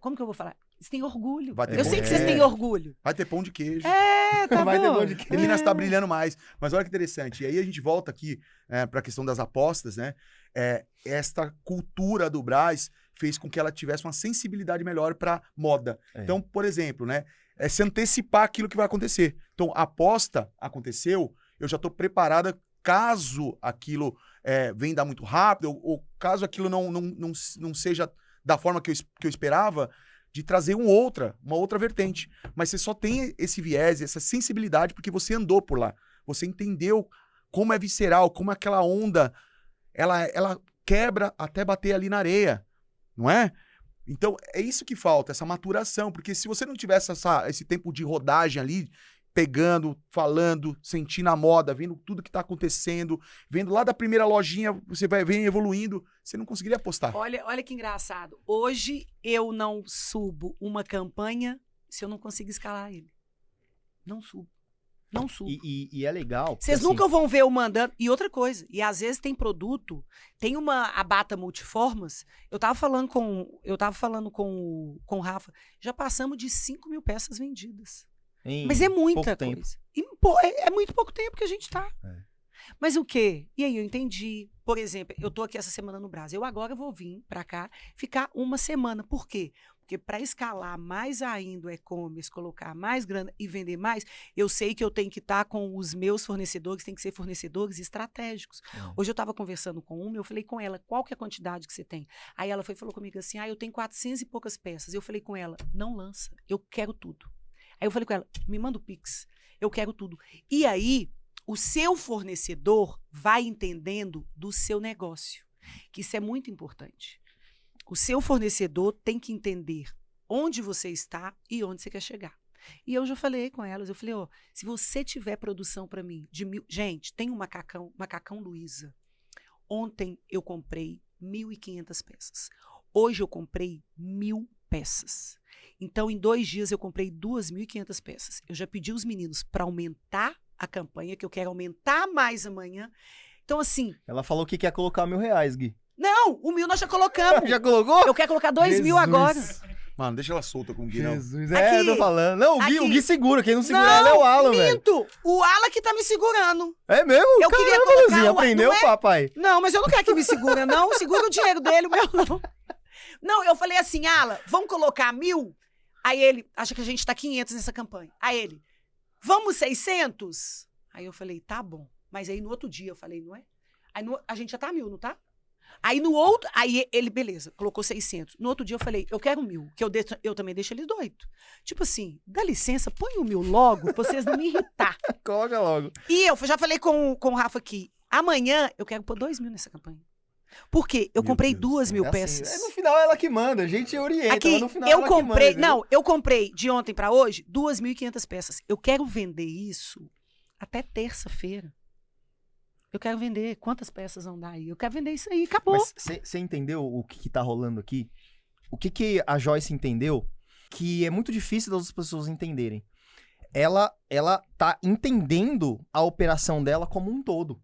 Speaker 3: como que eu vou falar? Eles têm orgulho. Eu sei que vocês têm orgulho.
Speaker 2: Vai ter pão de queijo.
Speaker 3: Tá
Speaker 1: vai
Speaker 3: bom.
Speaker 1: ter pão de queijo.
Speaker 2: Minas tá brilhando mais. Mas olha que interessante. E aí a gente volta aqui pra questão das apostas, né? Esta cultura do Brás fez com que ela tivesse uma sensibilidade melhor pra moda. Então, por exemplo, né? Se antecipar aquilo que vai acontecer. Então, a aposta aconteceu, eu já tô preparada caso aquilo venha dar muito rápido, ou caso aquilo não seja da forma que eu esperava, de trazer uma outra vertente. Mas você só tem esse viés, essa sensibilidade, porque você andou por lá. Você entendeu como é visceral, como aquela onda, ela quebra até bater ali na areia, não é? Então, é isso que falta, essa maturação, porque se você não tivesse esse tempo de rodagem ali, pegando, falando, sentindo a moda, vendo tudo que tá acontecendo, vendo lá da primeira lojinha, você vem evoluindo, você não conseguiria apostar.
Speaker 3: Olha que engraçado. Hoje eu não subo uma campanha se eu não conseguir escalar ele. Não subo. Não subo.
Speaker 1: E é legal.
Speaker 3: Vocês
Speaker 1: assim,
Speaker 3: nunca vão ver eu mandando. E outra coisa, e às vezes tem produto, tem a Bata Multiformas. Eu tava falando com o Rafa, já passamos de 5.000 peças vendidas. Mas é muita coisa. É muito pouco tempo que a gente tá. Mas o quê? E aí eu entendi. Por exemplo, eu tô aqui essa semana no Brasil. Eu agora vou vir pra cá, ficar uma semana. Por quê? Porque para escalar mais ainda o e-commerce, colocar mais grana e vender mais, eu sei que eu tenho que estar com os meus fornecedores, tem que ser fornecedores estratégicos. Hoje eu estava conversando com uma, eu falei com ela, qual que é a quantidade que você tem? Aí ela falou comigo assim, eu tenho 400 e poucas peças. Eu falei com ela, não lança, eu quero tudo. Aí eu falei com ela, me manda o Pix, eu quero tudo. E aí, o seu fornecedor vai entendendo do seu negócio, que isso é muito importante. O seu fornecedor tem que entender onde você está e onde você quer chegar. E eu já falei com elas, eu falei, se você tiver produção para mim de 1.000... Gente, tem um macacão Luiza. Ontem eu comprei 1.500 peças. Hoje eu comprei 1.000 peças. Então, em 2 dias eu comprei 2.500 peças. Eu já pedi os meninos para aumentar a campanha, que eu quero aumentar mais amanhã. Então, assim...
Speaker 1: Ela falou que quer colocar R$1.000, Gui.
Speaker 3: Não, o 1.000 nós já colocamos.
Speaker 1: Já colocou?
Speaker 3: Eu quero colocar 2.000 agora.
Speaker 2: Mano, deixa ela solta com o Gui, não.
Speaker 1: Jesus,
Speaker 3: Aqui,
Speaker 1: tô falando. Não, o Gui segura. Quem não segura
Speaker 3: não,
Speaker 1: ela é o Alan, velho.
Speaker 3: Minto. O Alan que tá me segurando.
Speaker 1: É mesmo?
Speaker 3: Eu queria colocar
Speaker 1: Luzinha, aprendeu, papai?
Speaker 3: Não, mas eu não quero que me segura, não. Segura o dinheiro dele, o meu não. Não, eu falei assim, Alan, vamos colocar 1.000? Aí ele, acha que a gente tá 500 nessa campanha. Aí ele, vamos 600? Aí eu falei, tá bom. Mas aí no outro dia eu falei, não é? Aí a gente já tá 1.000, não tá? Aí no outro, aí ele, beleza, colocou 600. No outro dia eu falei, eu quero 1.000, que eu também deixo eles doidos. Tipo assim, dá licença, põe o 1.000 logo, pra vocês não me irritar.
Speaker 1: Coloca logo.
Speaker 3: E eu já falei com o Rafa aqui, amanhã eu quero pôr 2.000 nessa campanha. Por quê? Eu comprei 2.000 peças.
Speaker 1: Assim, no final ela que manda, a gente orienta,
Speaker 3: aqui,
Speaker 1: mas no final
Speaker 3: eu
Speaker 1: ela
Speaker 3: comprei,
Speaker 1: que manda.
Speaker 3: eu comprei de ontem pra hoje 2.500 peças. Eu quero vender isso até terça-feira. Eu quero vender. Quantas peças vão dar aí? Eu quero vender isso aí. Acabou.
Speaker 1: Mas você entendeu o que tá rolando aqui? O que a Joyce entendeu? Que é muito difícil das pessoas entenderem. Ela tá entendendo a operação dela como um todo.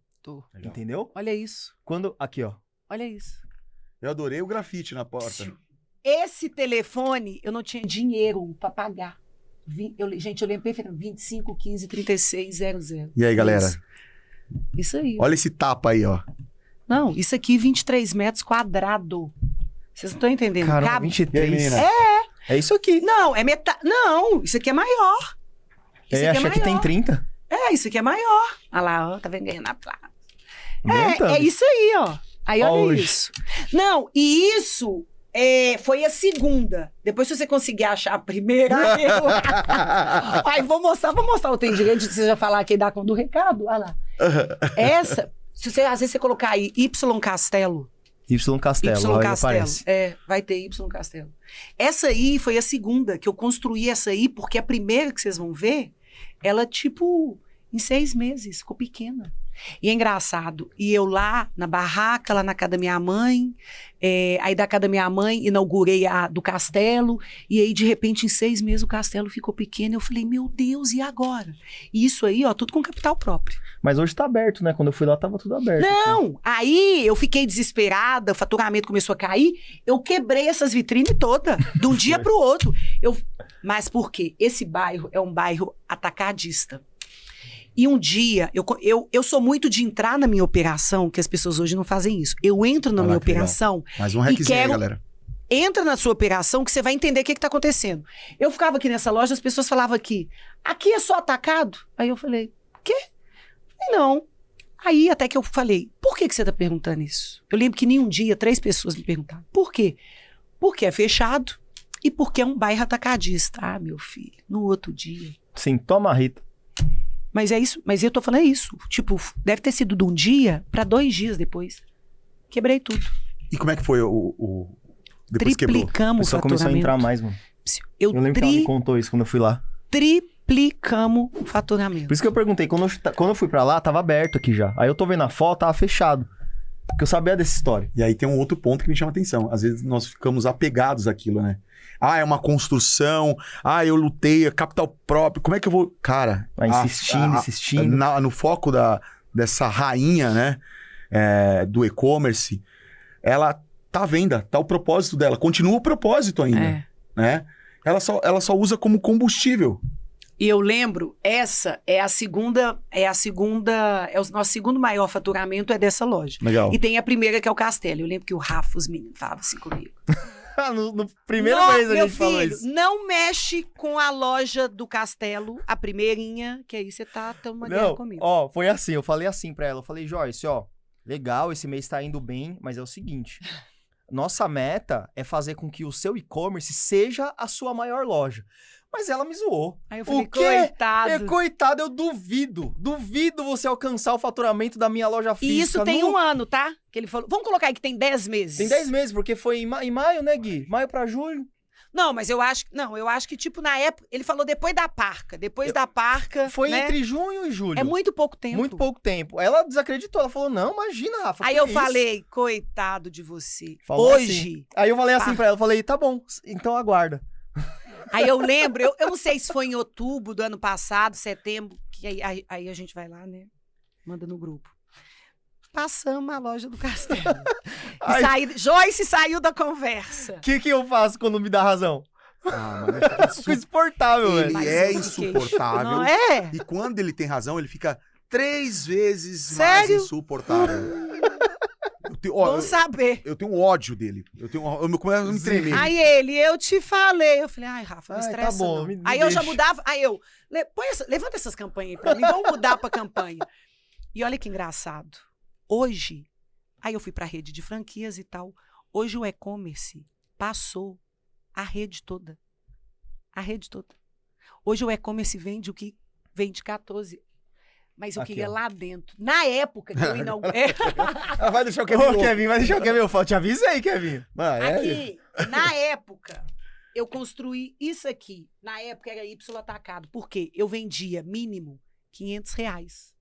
Speaker 2: Legal.
Speaker 1: Entendeu?
Speaker 3: Olha isso.
Speaker 1: Aqui, ó.
Speaker 3: Olha isso.
Speaker 2: Eu adorei o grafite na porta.
Speaker 3: Esse telefone, eu não tinha dinheiro pra pagar. Gente, eu lembro perfeitamente. 25, 15, 36, 00.
Speaker 2: E aí, galera?
Speaker 3: Isso aí.
Speaker 2: Olha esse tapa aí, ó.
Speaker 3: Não, isso aqui 23 metros quadrados. Vocês não estão entendendo.
Speaker 1: Caramba, 23.
Speaker 2: E aí, menina?
Speaker 1: É isso aqui.
Speaker 3: Não, é metade. Não, isso aqui é maior. Isso aqui
Speaker 1: achei que tem 30.
Speaker 3: Isso aqui é maior. Olha lá, ó, tá vendo ganhando na placa.
Speaker 1: Aumentando.
Speaker 3: É isso aí, ó. Aí olha
Speaker 1: Hoje.
Speaker 3: isso. Não, e isso foi a segunda. Depois, se você conseguir achar a primeira, aí vou mostrar. Eu tenho direito de você já falar aqui da conta do recado. Olha lá. Essa, se você, às vezes você colocar aí Y Castelo.
Speaker 1: Y Castelo, aí aparece.
Speaker 3: Vai ter Y Castelo. Essa aí foi a segunda, que eu construí essa aí, porque a primeira que vocês vão ver, ela, tipo, em 6 meses, ficou pequena. E é engraçado, e eu lá na barraca, lá na casa da minha mãe, aí da casa da minha mãe inaugurei a do castelo, e aí de repente em 6 meses o castelo ficou pequeno, eu falei, meu Deus, e agora? E isso aí, ó, tudo com capital próprio.
Speaker 1: Mas hoje tá aberto, né? Quando eu fui lá tava tudo aberto.
Speaker 3: Não, aí eu fiquei desesperada, o faturamento começou a cair, eu quebrei essas vitrines todas, de um dia pro outro. Mas por quê? Esse bairro é um bairro atacadista. E um dia, eu sou muito de entrar na minha operação, que as pessoas hoje não fazem isso. Eu entro na minha operação.
Speaker 2: Mais um hackzinho aí, galera.
Speaker 3: Entra na sua operação que você vai entender o que está acontecendo. Eu ficava aqui nessa loja, as pessoas falavam aqui é só atacado? Aí eu falei, quê? Não. Aí até que eu falei, por que você está perguntando isso? Eu lembro que nenhum dia 3 pessoas me perguntaram. Por quê? Porque é fechado e porque é um bairro atacadista. Ah, meu filho, no outro dia.
Speaker 1: Sim, toma Rita.
Speaker 3: Mas é isso, mas eu tô falando isso. Tipo, deve ter sido de um dia para 2 dias depois. Quebrei tudo.
Speaker 2: E como é que foi depois quebrou?
Speaker 3: Triplicamos o
Speaker 1: Só
Speaker 3: faturamento.
Speaker 1: começou a entrar mais, mano. Eu lembro que ela me contou isso quando eu fui lá.
Speaker 3: triplicamos o faturamento.
Speaker 1: Por isso que eu perguntei, quando eu fui pra lá, tava aberto aqui já. Aí eu tô vendo a foto, tava fechado. Porque eu sabia dessa história.
Speaker 2: E aí tem um outro ponto que me chama atenção. Às vezes nós ficamos apegados àquilo, né? Ah, é uma construção. Ah, eu lutei, é capital próprio. Como é que eu vou... Cara...
Speaker 1: Vai insistindo.
Speaker 2: No foco dessa rainha, né? Do e-commerce, ela tá à venda. Tá o propósito dela. Continua o propósito ainda. Né? Ela só usa como combustível.
Speaker 3: E eu lembro, essa é o nosso segundo maior faturamento é dessa loja.
Speaker 2: Legal.
Speaker 3: E tem a primeira que é o Castelo. Eu lembro que o Rafa, os meninos, falavam assim comigo.
Speaker 1: no primeiro mês a gente falou isso.
Speaker 3: Não mexe com a loja do Castelo, a primeirinha, que aí você tá tomando guerra comigo.
Speaker 1: Ó, foi assim, eu falei assim pra ela, eu falei, Joyce, ó, legal, esse mês tá indo bem, mas é o seguinte, nossa meta é fazer com que o seu e-commerce seja a sua maior loja. Mas ela me zoou.
Speaker 3: Aí eu falei,
Speaker 1: o quê?
Speaker 3: coitado.
Speaker 1: Coitado, eu duvido você alcançar o faturamento da minha loja física.
Speaker 3: E isso tem um ano, tá? Que ele falou, vamos colocar aí que tem 10 meses.
Speaker 1: Tem 10 meses, porque foi em maio, né, Gui? Maio pra julho.
Speaker 3: Não, mas eu acho que, tipo, na época, ele falou depois da parca.
Speaker 1: Foi
Speaker 3: né?
Speaker 1: entre junho e julho.
Speaker 3: É muito pouco tempo.
Speaker 1: Muito pouco tempo. Ela desacreditou, ela falou, não, imagina, Rafa.
Speaker 3: Aí eu falei, coitado de você.
Speaker 1: Falou
Speaker 3: Hoje.
Speaker 1: Assim. Aí eu falei assim pra ela, eu falei, tá bom, então aguarda.
Speaker 3: Aí eu lembro, eu não sei se foi em outubro do ano passado, setembro, que aí a gente vai lá, né? Manda no grupo. Passamos a loja do Castelo. Joyce saiu da conversa.
Speaker 1: O que eu faço quando me dá razão?
Speaker 2: Mas
Speaker 1: fico insuportável, velho.
Speaker 2: Ele é insuportável.
Speaker 3: Não é?
Speaker 2: E quando ele tem razão, ele fica 3 vezes
Speaker 3: Sério?
Speaker 2: mais insuportável.
Speaker 3: Bom saber.
Speaker 2: Eu tenho ódio dele. Eu começo a me tremer.
Speaker 3: Aí eu te falei. Eu falei, ai, Rafa, não estressa
Speaker 1: tá bom,
Speaker 3: não.
Speaker 1: me
Speaker 3: aí
Speaker 1: deixa.
Speaker 3: eu já mudava. Aí eu, levanta essas campanhas aí pra mim, vamos mudar pra campanha. E olha que engraçado. Hoje, aí eu fui pra rede de franquias e tal. Hoje o e-commerce passou a rede toda. A rede toda. Hoje o e-commerce vende o que vende 14. Mas eu queria lá dentro. Na época que eu inaugurei.
Speaker 2: Vai deixar o Kevin.
Speaker 1: Kevin, vai deixar o Kevin. Eu te avisei, Kevin.
Speaker 3: Aqui, na época, eu construí isso aqui. Na época era Y atacado. Por quê? Eu vendia mínimo R$500.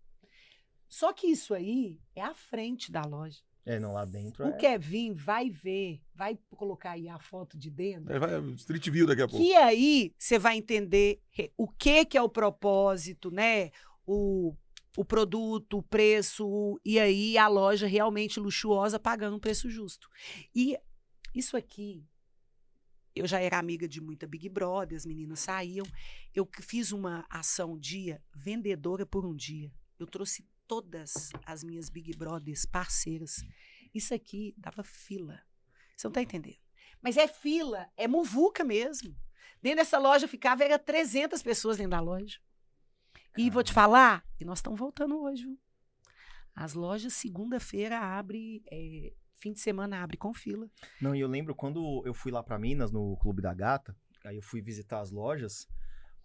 Speaker 3: Só que isso aí é a frente da loja.
Speaker 1: Não, lá dentro
Speaker 3: O Kevin vai ver, vai colocar aí a foto de dentro.
Speaker 2: Vai Street View daqui a pouco.
Speaker 3: E aí você vai entender o que é o propósito, né? O produto, o preço, e aí a loja realmente luxuosa pagando um preço justo. E isso aqui, eu já era amiga de muita Big Brother, as meninas saíam. Eu fiz uma ação dia, vendedora por um dia. Eu trouxe todas as minhas Big Brothers parceiras. Isso aqui dava fila. Você não tá entendendo? Mas é fila, é muvuca mesmo. Dentro dessa loja era 300 pessoas dentro da loja. E vou te falar, e nós estamos voltando hoje, viu? As lojas, segunda-feira, fim de semana abre com fila.
Speaker 1: Não, e eu lembro quando eu fui lá pra Minas, no Clube da Gata, aí eu fui visitar as lojas,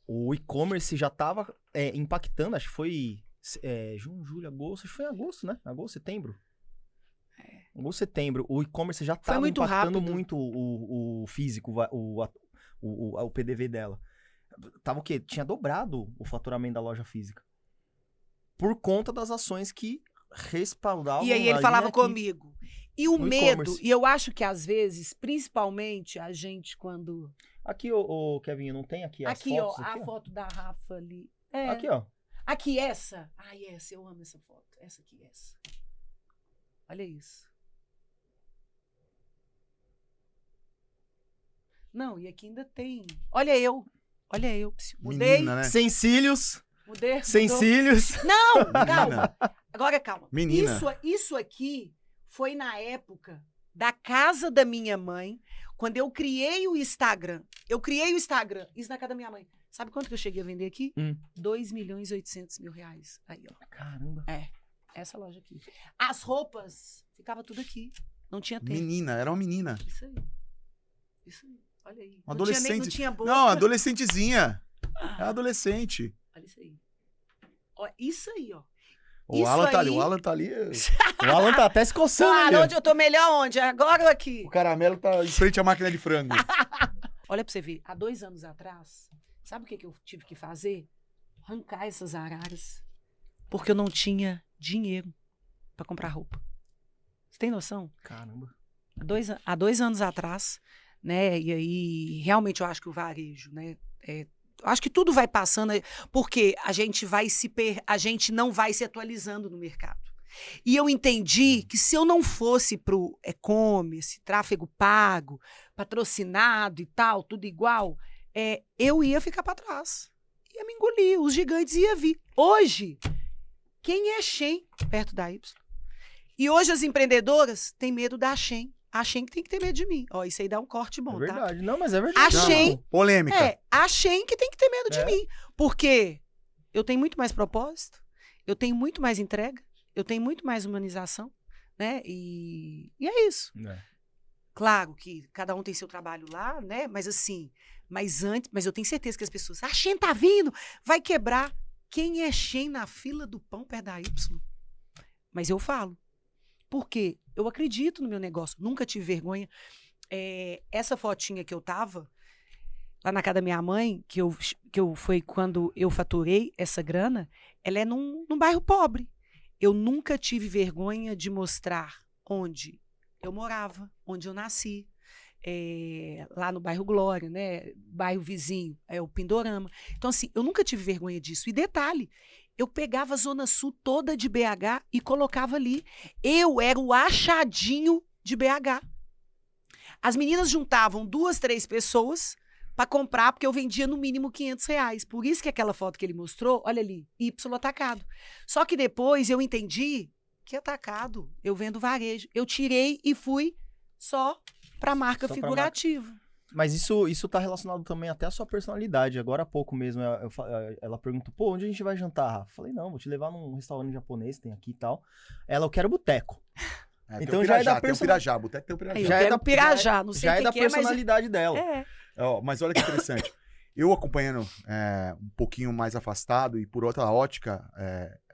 Speaker 1: o e-commerce já tava impactando, acho que foi junho, julho, agosto, acho que foi agosto, né? Agosto, setembro. Agosto, setembro, o e-commerce já tava impactando
Speaker 3: rápido.
Speaker 1: muito o físico, o PDV dela. Tava o quê? Tinha dobrado o faturamento da loja física. Por conta das ações que respaldavam.
Speaker 3: E aí ele falava
Speaker 1: aqui,
Speaker 3: comigo. E o medo,
Speaker 1: e-commerce.
Speaker 3: e eu acho que às vezes, principalmente a gente quando...
Speaker 1: Aqui, ô Kevin, não tem aqui as fotos?
Speaker 3: Aqui, ó, a foto da Rafa ali.
Speaker 1: Aqui, ó.
Speaker 3: Aqui, essa. Ai, essa, eu amo essa foto. Essa aqui, essa. Olha isso. Não, e aqui ainda tem. Olha eu. Mudei.
Speaker 2: Menina, né?
Speaker 1: Sem cílios.
Speaker 3: Mudei.
Speaker 1: Sem
Speaker 3: mudou.
Speaker 1: cílios.
Speaker 3: Não,
Speaker 2: Menina.
Speaker 3: calma. Agora calma.
Speaker 2: Menina.
Speaker 3: Isso aqui foi na época da casa da minha mãe, quando eu criei o Instagram. Isso na casa da minha mãe. Sabe quanto que eu cheguei a vender aqui? 2.800.000 reais. Aí, ó.
Speaker 1: Caramba.
Speaker 3: Essa loja aqui. As roupas, ficava tudo aqui. Não tinha tempo.
Speaker 2: Menina, era uma menina.
Speaker 3: Isso aí. Olha aí.
Speaker 2: Uma adolescente.
Speaker 3: Não tinha boca.
Speaker 2: Não, adolescentezinha. É adolescente.
Speaker 3: Olha isso aí. Ó, isso aí, ó.
Speaker 2: O Alan tá ali. O Alan
Speaker 1: tá até se coçando.
Speaker 3: Claro,
Speaker 1: ali.
Speaker 3: onde eu tô melhor, onde? Agora ou aqui?
Speaker 2: O caramelo tá em frente à máquina de frango.
Speaker 3: Olha pra você ver, há 2 anos atrás, Sabe o que eu tive que fazer? Arrancar essas araras. Porque eu não tinha dinheiro para comprar roupa. Você tem noção?
Speaker 1: Caramba.
Speaker 3: Há 2 anos atrás, né? E aí, realmente, eu acho que o varejo, né? Eu acho que tudo vai passando, porque a gente não vai se atualizando no mercado. E eu entendi que se eu não fosse para o e-commerce, tráfego pago, patrocinado e tal, tudo igual, eu ia ficar para trás. Ia me engolir, os gigantes iam vir. Hoje, quem é Shein perto da Y? E hoje as empreendedoras têm medo da Shein. A Shein que tem que ter medo de mim. Ó, isso aí dá um corte bom,
Speaker 1: É verdade.
Speaker 3: tá?
Speaker 1: Não, mas é verdade.
Speaker 3: A Shein...
Speaker 2: Polêmica.
Speaker 3: a Shein que tem que ter medo de mim. Porque eu tenho muito mais propósito, eu tenho muito mais entrega, eu tenho muito mais humanização, né? E é isso. Claro que cada um tem seu trabalho lá, né? Mas assim, mas eu tenho certeza que as pessoas... A Shein tá vindo, vai quebrar. Quem é Shein na fila do pão perto da Y? Mas eu falo. Porque eu acredito no meu negócio, nunca tive vergonha. Essa fotinha que eu tava lá na casa da minha mãe, que foi quando eu faturei essa grana, ela é num bairro pobre. Eu nunca tive vergonha de mostrar onde eu morava, onde eu nasci. Lá no bairro Glória, né? Bairro vizinho, o Pindorama. Então, assim, eu nunca tive vergonha disso. E detalhe, eu pegava a Zona Sul toda de BH e colocava ali. Eu era o achadinho de BH. As meninas juntavam 2, 3 pessoas para comprar, porque eu vendia no mínimo R$500. Por isso que aquela foto que ele mostrou, olha ali, Y atacado. Só que depois eu entendi que atacado, eu vendo varejo. Eu tirei e fui só para marca figurativa.
Speaker 1: Mas isso tá relacionado também até à sua personalidade. Agora há pouco mesmo, ela perguntou, pô, onde a gente vai jantar, Rafa? Falei, não, vou te levar num restaurante japonês, tem aqui e tal. Ela, eu quero boteco.
Speaker 2: Então já é da personalidade. Boteco tem o Pirajá.
Speaker 3: Eu quero Pirajá, não sei
Speaker 1: já é da
Speaker 3: que
Speaker 1: personalidade dela.
Speaker 2: Mas olha que interessante. Eu acompanhando um pouquinho mais afastado e por outra ótica,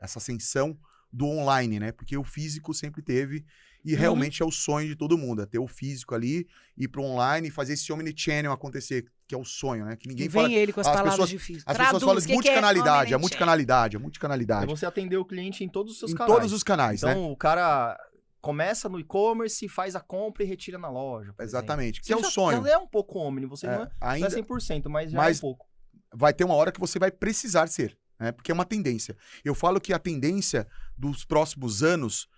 Speaker 2: essa ascensão do online, né? Porque o físico sempre teve... E realmente é o sonho de todo mundo, é ter o físico ali, ir pro online e fazer esse omnichannel acontecer, que é o sonho, né? Que ninguém fala...
Speaker 3: Vem ele com as palavras difíceis.
Speaker 2: As pessoas falam de multicanalidade, a multicanalidade.
Speaker 1: É você atender o cliente em todos os seus canais.
Speaker 2: Em todos os canais,
Speaker 1: então,
Speaker 2: né?
Speaker 1: Então, o cara começa no e-commerce, faz a compra e retira na loja.
Speaker 2: Exatamente, que
Speaker 1: é
Speaker 2: o sonho.
Speaker 1: Já é um pouco omni, você não é 100%, mas já é um pouco.
Speaker 2: Vai ter uma hora que você vai precisar ser, né? Porque é uma tendência. Eu falo que a tendência dos próximos anos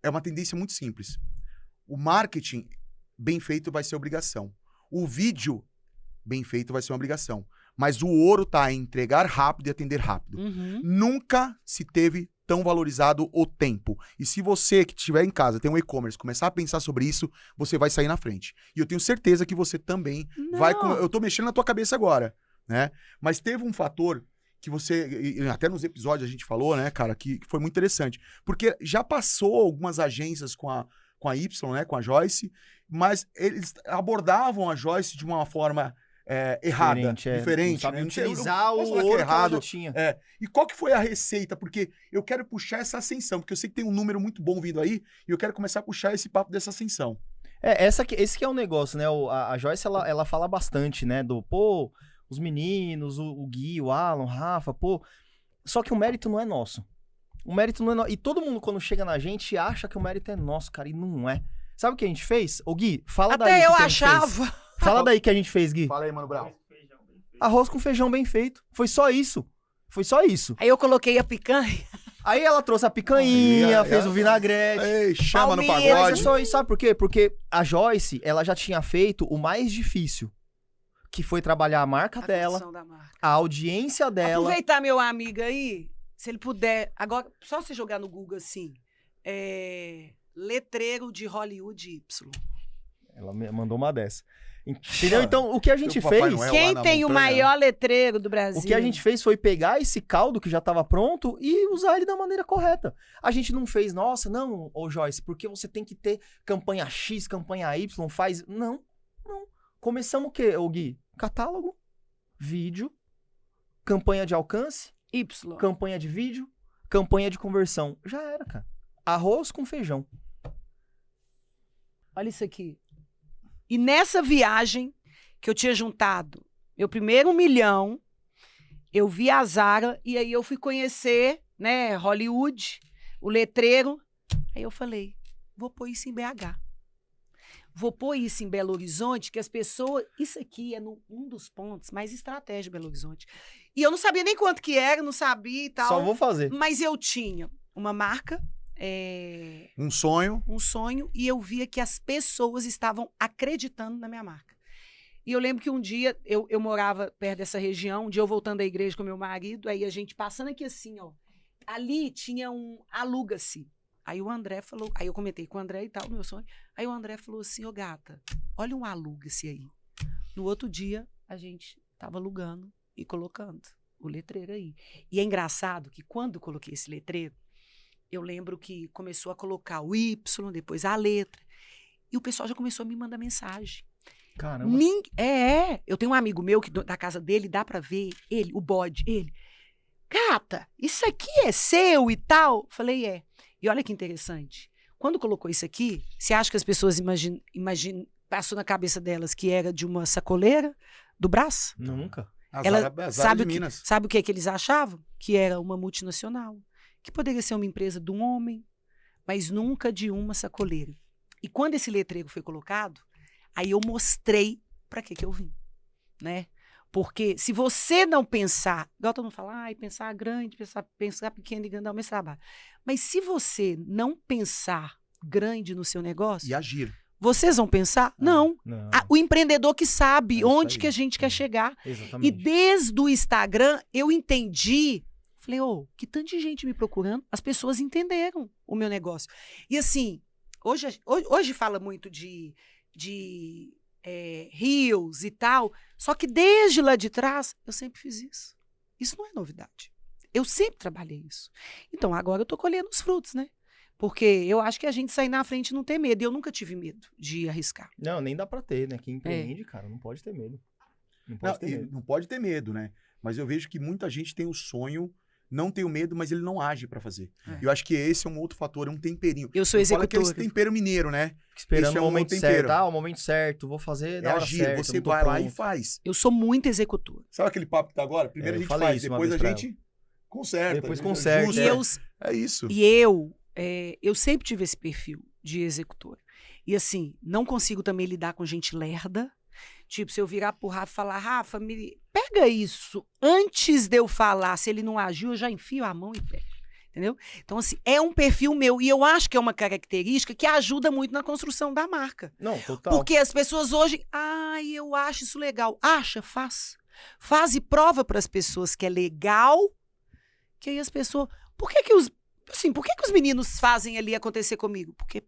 Speaker 2: é uma tendência muito simples. O marketing bem feito vai ser obrigação. O vídeo bem feito vai ser uma obrigação. Mas o ouro tá em entregar rápido e atender rápido. Nunca se teve tão valorizado o tempo. E se você que estiver em casa, tem um e-commerce, começar a pensar sobre isso, você vai sair na frente. E eu tenho certeza que você também vai... Eu tô mexendo na tua cabeça agora, né? Mas teve um fator que você... Até nos episódios a gente falou, né, cara, que foi muito interessante. Porque já passou algumas agências com a Y, né, com a Joyce, mas eles abordavam a Joyce de uma forma errada, diferente.
Speaker 1: Não sabe
Speaker 2: né?
Speaker 1: utilizar o ouro errado. Que ela já tinha.
Speaker 2: E qual que foi a receita? Porque eu quero puxar essa ascensão, porque eu sei que tem um número muito bom vindo aí, e eu quero começar a puxar esse papo dessa ascensão.
Speaker 1: Esse que é o negócio, né? A Joyce, ela fala bastante, né? Pô, os meninos, o Gui, o Alan, o Rafa, pô... Só que o mérito não é nosso. O mérito não é nosso. E todo mundo, quando chega na gente, acha que o mérito é nosso, cara, e não é. Sabe o que a gente fez? Ô, Gui, fala daí.
Speaker 3: Até eu achava.
Speaker 1: Fala daí que a gente fez, Gui.
Speaker 2: Fala aí, Mano Brown.
Speaker 1: Arroz com feijão bem feito. Foi só isso.
Speaker 3: Aí eu coloquei a picanha.
Speaker 1: Aí ela trouxe a picanha, fez o vinagrete.
Speaker 2: Ei, chama no
Speaker 3: Palmeiras.
Speaker 2: pagode.
Speaker 1: Mas é só isso, sabe por quê? Porque a Joyce, ela já tinha feito o mais difícil, que foi trabalhar a marca dela,
Speaker 3: Da marca.
Speaker 1: a audiência dela.
Speaker 3: Aproveitar meu amigo aí, se ele puder, agora, só você jogar no Google assim, letreiro de Hollywood Y.
Speaker 1: Ela me mandou uma dessa. Entendeu? Então, o que a gente fez...
Speaker 3: Quem tem o maior letreiro do Brasil?
Speaker 1: O que a gente fez foi pegar esse caldo que já estava pronto e usar ele da maneira correta. A gente não fez, nossa, não, ô Joyce, porque você tem que ter campanha X, campanha Y, faz... Não. Começamos o quê, ô Gui? Catálogo, vídeo, campanha de alcance,
Speaker 3: Y.
Speaker 1: campanha de vídeo, campanha de conversão. Já era, cara. Arroz com feijão.
Speaker 3: Olha isso aqui. E nessa viagem que eu tinha juntado meu primeiro 1 milhão, eu vi a Zara e aí eu fui conhecer, né, Hollywood, o letreiro. Aí eu falei, vou pôr isso em BH. Vou pôr isso em Belo Horizonte, que as pessoas... Isso aqui é um dos pontos mais estratégicos de Belo Horizonte. E eu não sabia nem quanto que era, não sabia e tal.
Speaker 1: Só vou fazer.
Speaker 3: Mas eu tinha uma marca...
Speaker 2: Um sonho.
Speaker 3: Um sonho, e eu via que as pessoas estavam acreditando na minha marca. E eu lembro que um dia, eu morava perto dessa região, um dia eu voltando da igreja com meu marido, aí a gente passando aqui assim, ó, ali tinha um aluga-se. Aí o André falou, aí eu comentei com o André e tal, meu sonho, aí o André falou assim, ô gata, olha um aluga-se aí. No outro dia, a gente tava alugando e colocando o letreiro aí. E é engraçado que quando eu coloquei esse letreiro, eu lembro que começou a colocar o Y, depois a letra. E o pessoal já começou a me mandar mensagem.
Speaker 1: Caramba.
Speaker 3: Eu tenho um amigo meu que da casa dele dá pra ver ele, o bode, ele. Gata, isso aqui é seu e tal? Falei, é. E olha que interessante. Quando colocou isso aqui, você acha que as pessoas passou na cabeça delas que era de uma sacoleira do braço?
Speaker 1: Nunca.
Speaker 3: Sabe o que eles achavam? Que era uma multinacional. Que poderia ser uma empresa de um homem, mas nunca de uma sacoleira. E quando esse letreiro foi colocado, aí eu mostrei para que eu vim, né? Porque se você não pensar, igual todo mundo fala, pensar grande, pensar pequeno e grande é o mesmo trabalho. Mas se você não pensar grande no seu negócio...
Speaker 2: E agir.
Speaker 3: Vocês vão pensar? Não. O empreendedor que sabe onde que a gente quer chegar.
Speaker 1: Exatamente.
Speaker 3: E desde o Instagram, eu entendi... Falei, que tanto de gente me procurando, as pessoas entenderam o meu negócio. E assim, hoje fala muito de reels e tal, só que desde lá de trás, eu sempre fiz isso. Isso não é novidade. Eu sempre trabalhei isso. Então, agora eu tô colhendo os frutos, né? Porque eu acho que a gente sair na frente não tem medo. E eu nunca tive medo de arriscar.
Speaker 1: Não, nem dá pra ter, né? Quem empreende, cara, não pode ter medo.
Speaker 2: Não pode ter medo, né? Mas eu vejo que muita gente tem o sonho, não tem o medo, mas ele não age pra fazer. Eu acho que esse é um outro fator, é um temperinho.
Speaker 3: Eu sou executora.
Speaker 2: Fala que é esse tempero mineiro, né?
Speaker 1: Esperando o momento certo. O momento certo, vou fazer na hora certa.
Speaker 2: Você vai lá e faz.
Speaker 3: Eu sou muito executora.
Speaker 2: Sabe aquele papo que tá agora? Primeiro a gente faz, depois a gente conserta.
Speaker 1: Depois conserta.
Speaker 2: É isso.
Speaker 3: E eu sempre tive esse perfil de executora. E assim, não consigo também lidar com gente lerda. Tipo, se eu virar pro Rafa e falar, Rafa, pega isso. Antes de eu falar, se ele não agiu, eu já enfio a mão e pego. Entendeu? Então, assim, é um perfil meu. E eu acho que é uma característica que ajuda muito na construção da marca.
Speaker 1: Não, total.
Speaker 3: Porque as pessoas hoje, eu acho isso legal. Acha, faz. Faz e prova para as pessoas que é legal. Que aí as pessoas... Por que os meninos fazem ali acontecer comigo? Porque,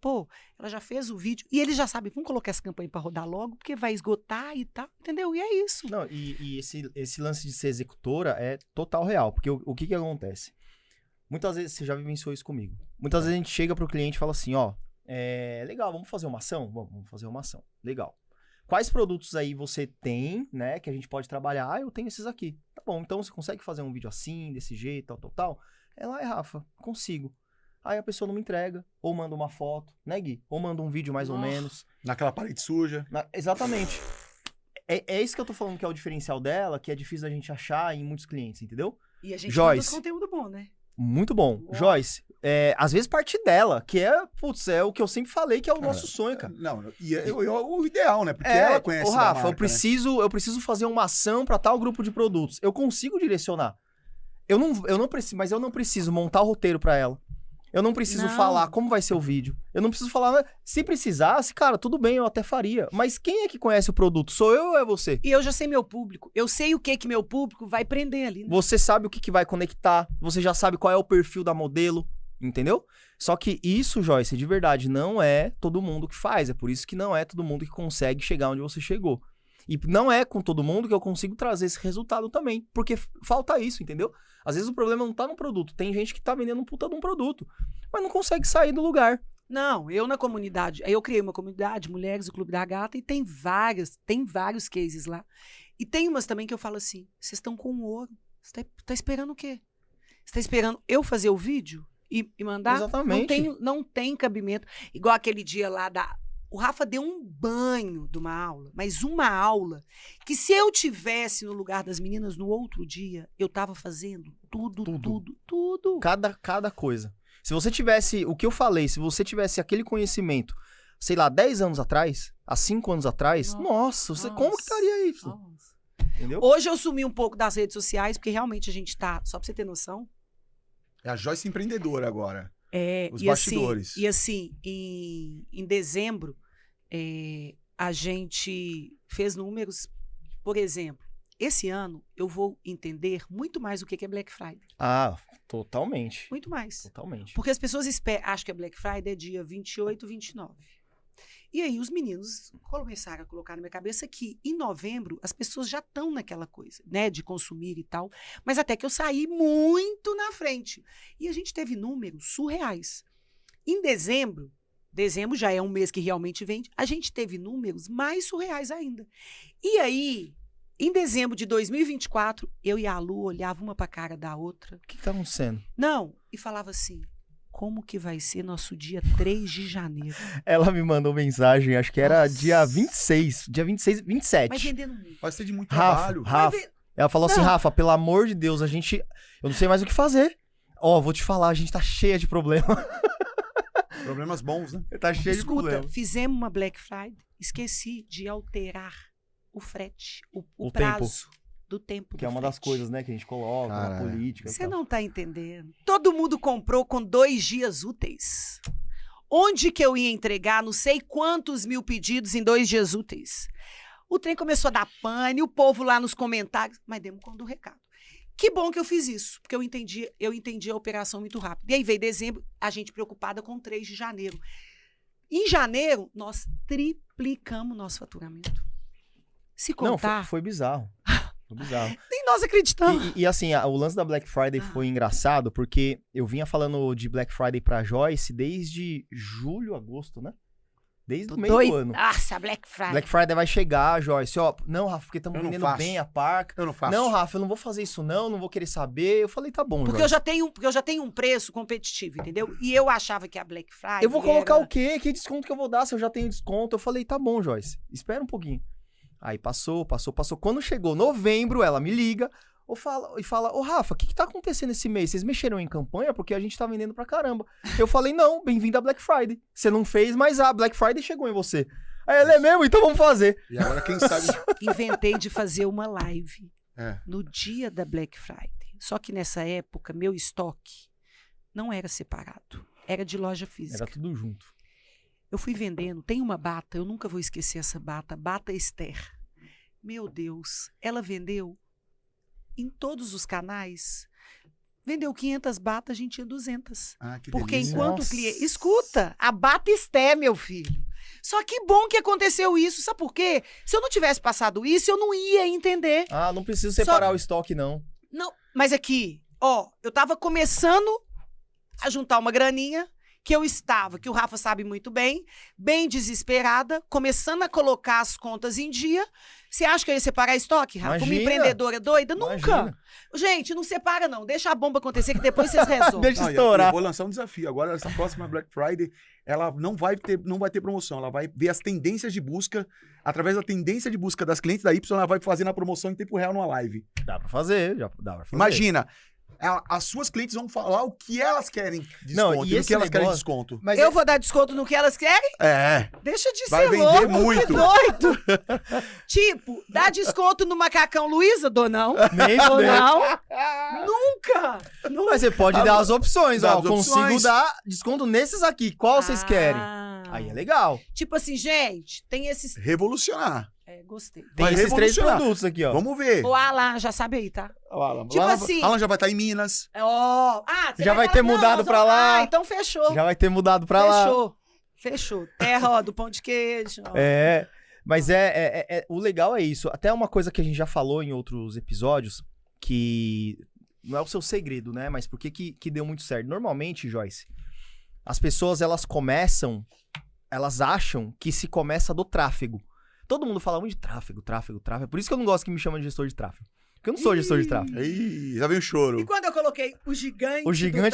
Speaker 3: ela já fez o vídeo e eles já sabem, vamos colocar essa campanha para rodar logo, porque vai esgotar e tal, entendeu? E é isso.
Speaker 1: Não, e esse lance de ser executora é total real, porque o que acontece? Muitas vezes, você já vivenciou isso comigo, muitas vezes a gente chega pro cliente e fala assim, legal, vamos fazer uma ação? Vamos fazer uma ação, legal. Quais produtos aí você tem, né, que a gente pode trabalhar? Eu tenho esses aqui. Tá bom, então você consegue fazer um vídeo assim, desse jeito, tal. Ela Rafa, consigo. Aí a pessoa não me entrega, ou manda uma foto, né, Gui? Ou manda um vídeo mais ou menos.
Speaker 2: Naquela parede suja.
Speaker 1: Exatamente. É isso que eu tô falando que é o diferencial dela, que é difícil da gente achar em muitos clientes, entendeu?
Speaker 3: E a gente
Speaker 1: Joyce,
Speaker 3: produz conteúdo bom, né?
Speaker 1: Muito bom.
Speaker 3: Uau.
Speaker 1: Joyce, às vezes parte dela, que é o que eu sempre falei que é o nosso sonho, cara.
Speaker 2: Não, e é o ideal, né? Porque ela conhece
Speaker 1: Rafa,
Speaker 2: marca,
Speaker 1: eu preciso fazer uma ação para tal grupo de produtos. Eu consigo direcionar. Eu não preciso montar o roteiro para ela. Eu não preciso falar como vai ser o vídeo. Eu não preciso falar... Se precisasse, cara, tudo bem, eu até faria. Mas quem é que conhece o produto? Sou eu ou é você?
Speaker 3: E eu já sei meu público. Eu sei o que meu público vai prender ali. Né?
Speaker 1: Você sabe o que vai conectar. Você já sabe qual é o perfil da modelo. Entendeu? Só que isso, Joyce, de verdade, não é todo mundo que faz. É por isso que não é todo mundo que consegue chegar onde você chegou. E não é com todo mundo que eu consigo trazer esse resultado também. Porque falta isso, entendeu? Às vezes o problema não tá no produto. Tem gente que tá vendendo um puta de um produto, mas não consegue sair do lugar.
Speaker 3: Não, eu na comunidade. Aí eu criei uma comunidade, Mulheres do Clube da Gata, e tem vários cases lá. E tem umas também que eu falo assim, vocês estão com ouro. Você tá esperando o quê? Você tá esperando eu fazer o vídeo e mandar?
Speaker 1: Exatamente.
Speaker 3: Não tem cabimento. Igual aquele dia lá O Rafa deu um banho de uma aula, mas uma aula que se eu tivesse no lugar das meninas no outro dia, eu tava fazendo tudo.
Speaker 1: Cada coisa. Se você tivesse, o que eu falei, se você tivesse aquele conhecimento, sei lá, 10 anos atrás, há 5 anos atrás, nossa, como que estaria isso?
Speaker 3: Nossa.
Speaker 1: Entendeu?
Speaker 3: Hoje eu sumi um pouco das redes sociais, porque realmente a gente tá, só pra você ter noção.
Speaker 2: É a Joyce empreendedora agora. Os
Speaker 3: E
Speaker 2: bastidores.
Speaker 3: assim, em dezembro, a gente fez números, por exemplo, esse ano eu vou entender muito mais o que é Black Friday.
Speaker 1: Ah, totalmente.
Speaker 3: Muito mais.
Speaker 1: Totalmente.
Speaker 3: Porque as pessoas acham que a Black Friday é dia 28, 29. E aí os meninos começaram a colocar na minha cabeça que em novembro as pessoas já estão naquela coisa, né, de consumir e tal, mas até que eu saí muito na frente. E a gente teve números surreais. Em dezembro já é um mês que realmente vende, a gente teve números mais surreais ainda. E aí, em dezembro de 2024, eu e a Lu olhava uma pra cara da outra.
Speaker 1: O que tá acontecendo?
Speaker 3: Não, e falava assim, como que vai ser nosso dia 3 de janeiro?
Speaker 1: Ela me mandou mensagem, acho que era
Speaker 3: Nossa.
Speaker 1: dia 26, 27.
Speaker 3: Mas vendendo muito.
Speaker 2: Vai ser de muito
Speaker 1: Rafa,
Speaker 2: trabalho.
Speaker 1: Rafa. Ela falou assim,
Speaker 3: Não.
Speaker 1: Rafa, pelo amor de Deus, eu não sei mais o que fazer. Ó, vou te falar, a gente tá cheia de problema.
Speaker 2: Problemas bons, né?
Speaker 1: Tá cheia de
Speaker 3: Escuta,
Speaker 1: problema.
Speaker 3: fizemos uma Black Friday, esqueci de alterar o frete, o
Speaker 1: O
Speaker 3: prazo do tempo
Speaker 1: Que
Speaker 3: do
Speaker 1: é uma das
Speaker 3: frete.
Speaker 1: coisas, né, que a gente coloca na
Speaker 2: Caralho.
Speaker 1: política. e
Speaker 3: Você
Speaker 1: tal.
Speaker 3: não tá entendendo. Todo mundo comprou com 2 dias úteis. Onde que eu ia entregar não sei quantos mil pedidos em 2 dias úteis? O trem começou a dar pane, o povo lá nos comentários, mas demos conta do recado. Que bom que eu fiz isso, porque eu entendi a operação muito rápido. E aí veio dezembro, a gente preocupada com 3 de janeiro. Em janeiro, nós triplicamos nosso faturamento. Se
Speaker 1: Não,
Speaker 3: contar,
Speaker 1: foi bizarro. Foi bizarro.
Speaker 3: nem nós acreditamos.
Speaker 1: E assim, o lance da Black Friday foi engraçado, porque eu vinha falando de Black Friday pra Joyce desde julho, agosto, né? Desde o meio do ano.
Speaker 3: Nossa, Black Friday.
Speaker 1: Black Friday vai chegar, Joyce. Ó, não, Rafa, porque estamos
Speaker 2: Eu não
Speaker 1: vendendo
Speaker 2: faço.
Speaker 1: bem a parca.
Speaker 2: Eu não faço.
Speaker 1: Não, Rafa, eu não vou fazer isso não vou querer saber. Eu falei, tá bom,
Speaker 3: Porque eu
Speaker 1: Joyce.
Speaker 3: já tenho um preço competitivo, entendeu? E eu achava que a Black Friday.
Speaker 1: Eu vou colocar
Speaker 3: era...
Speaker 1: o quê? Que desconto que eu vou dar se eu já tenho desconto? Eu falei, tá bom, Joyce, espera um pouquinho. Aí passou. Quando chegou novembro, ela me liga e fala, ô Rafa, o que tá acontecendo esse mês? Vocês mexeram em campanha? Porque a gente tá vendendo pra caramba. Eu falei, não, bem-vindo à Black Friday. Você não fez, mas a Black Friday chegou em você. Aí ela é mesmo? Então vamos fazer.
Speaker 2: E agora, quem sabe...
Speaker 3: Inventei de fazer uma live
Speaker 2: É.
Speaker 3: no dia da Black Friday. Só que nessa época, meu estoque não era separado. Era de loja física.
Speaker 1: Era tudo junto.
Speaker 3: Eu fui vendendo. Tem uma bata, eu nunca vou esquecer essa bata. Bata Esther. Meu Deus, ela vendeu em todos os canais. Vendeu 500 batas, a gente tinha 200.
Speaker 2: Ah, que
Speaker 3: Porque
Speaker 2: delícia.
Speaker 3: enquanto o
Speaker 1: Nossa.
Speaker 3: cliente... Escuta, a bata Esté, meu filho. Só que bom que aconteceu isso. Sabe por quê? Se eu não tivesse passado isso, eu não ia entender.
Speaker 1: Ah, não precisa separar o estoque, não.
Speaker 3: Não, mas aqui, ó, eu tava começando a juntar uma graninha que o Rafa sabe muito bem desesperada, começando a colocar as contas em dia. Você acha que eu ia separar estoque, Rafa? Uma
Speaker 1: Imagina.
Speaker 3: empreendedora doida? Nunca.
Speaker 1: Imagina.
Speaker 3: Gente, não separa não. Deixa a bomba acontecer que depois vocês resolvem.
Speaker 1: Deixa
Speaker 2: Não, e
Speaker 1: estourar.
Speaker 2: eu vou lançar um desafio. Agora, essa próxima Black Friday, ela não vai ter promoção. Ela vai ver as tendências de busca. Através da tendência de busca das clientes da Y, ela vai fazer na promoção em tempo real numa live.
Speaker 1: Dá pra fazer, já dá pra fazer.
Speaker 2: Imagina, as suas clientes vão falar o que elas querem de
Speaker 1: Não,
Speaker 2: desconto
Speaker 1: e
Speaker 2: e o
Speaker 1: esse
Speaker 2: que elas querem de
Speaker 1: negócio-
Speaker 2: desconto.
Speaker 1: Mas
Speaker 3: Eu vou dar desconto no que elas querem?
Speaker 2: É.
Speaker 3: Deixa de
Speaker 2: Vai
Speaker 3: ser
Speaker 2: vender
Speaker 3: louco,
Speaker 2: muito.
Speaker 3: que doido. Tipo, dá desconto no macacão Luísa? Dou não.
Speaker 1: nem
Speaker 3: Dou
Speaker 1: fudeu.
Speaker 3: não. Nunca. Nunca.
Speaker 1: Mas você pode dar as opções,
Speaker 2: Dá
Speaker 1: ó.
Speaker 2: as
Speaker 1: Consigo
Speaker 2: opções.
Speaker 1: dar desconto nesses aqui. Qual vocês querem? Aí é legal.
Speaker 3: Tipo assim, gente, tem esses...
Speaker 2: Revolucionar.
Speaker 3: gostei.
Speaker 1: Tem
Speaker 2: Vai
Speaker 1: esses 3
Speaker 2: revolucionar.
Speaker 1: produtos aqui, ó.
Speaker 2: Vamos ver.
Speaker 3: O Alan já sabe aí, tá?
Speaker 2: Alan,
Speaker 3: Tipo assim-
Speaker 2: Alan já vai estar em Minas.
Speaker 3: Ó. Você
Speaker 1: Já vai ter
Speaker 3: falar,
Speaker 1: mudado
Speaker 3: nós
Speaker 1: pra
Speaker 3: vamos-
Speaker 1: lá.
Speaker 3: Ah, então fechou.
Speaker 1: Já vai ter mudado pra lá.
Speaker 3: Fechou. Terra, ó, do pão de queijo. Ó.
Speaker 1: É, mas o legal é isso. Até uma coisa que a gente já falou em outros episódios, que não é o seu segredo, né? Mas por que deu muito certo? Normalmente, Joyce, as pessoas, elas acham que se começa do tráfego. Todo mundo fala muito de tráfego. Por isso que eu não gosto que me chamam de gestor de tráfego. Porque eu não sou gestor de tráfego.
Speaker 2: Ih, já veio o choro.
Speaker 3: E quando eu coloquei o gigante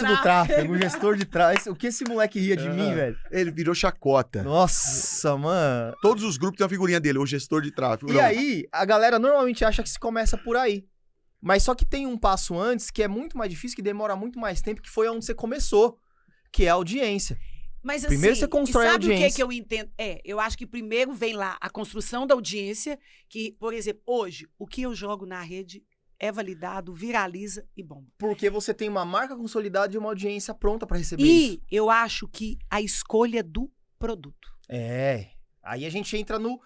Speaker 1: Do tráfego, o gestor de tráfego. O que esse moleque ria de mim, velho?
Speaker 2: Ele virou chacota.
Speaker 1: Nossa, mano.
Speaker 2: Todos os grupos têm uma figurinha dele, o gestor de tráfego.
Speaker 1: E aí, a galera normalmente acha que se começa por aí. Mas só que tem um passo antes que é muito mais difícil, que demora muito mais tempo, que foi onde você começou, que é a audiência.
Speaker 3: Mas, assim,
Speaker 1: Primeiro você constrói a
Speaker 3: sabe o
Speaker 1: audiência.
Speaker 3: que eu entendo? Eu acho que primeiro vem lá a construção da audiência, que, por exemplo, hoje, o que eu jogo na rede é validado, viraliza e bomba.
Speaker 1: Porque você tem uma marca consolidada e uma audiência pronta pra receber isso.
Speaker 3: E eu acho que a escolha do produto.
Speaker 1: Aí a gente entra no,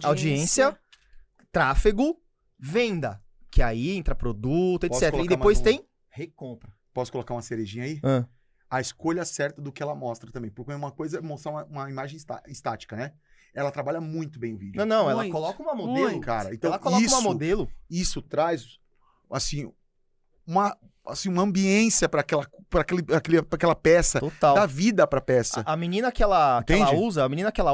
Speaker 3: Audiência.
Speaker 1: tráfego, venda. Que aí entra produto,
Speaker 2: Posso
Speaker 1: etc. E
Speaker 2: colocar
Speaker 1: depois
Speaker 2: mais um?
Speaker 1: tem recompra.
Speaker 2: Posso colocar uma cerejinha aí? A escolha certa do que ela mostra também. Porque uma coisa é mostrar uma imagem estática, né? Ela trabalha muito bem o vídeo.
Speaker 1: Não, ela
Speaker 3: Muito,
Speaker 1: coloca uma modelo,
Speaker 3: muito.
Speaker 2: Cara, então
Speaker 1: ela coloca
Speaker 2: isso,
Speaker 1: uma modelo.
Speaker 2: isso traz, assim, uma ambiência para aquela peça,
Speaker 1: Total.
Speaker 2: dá vida pra peça.
Speaker 1: A menina que ela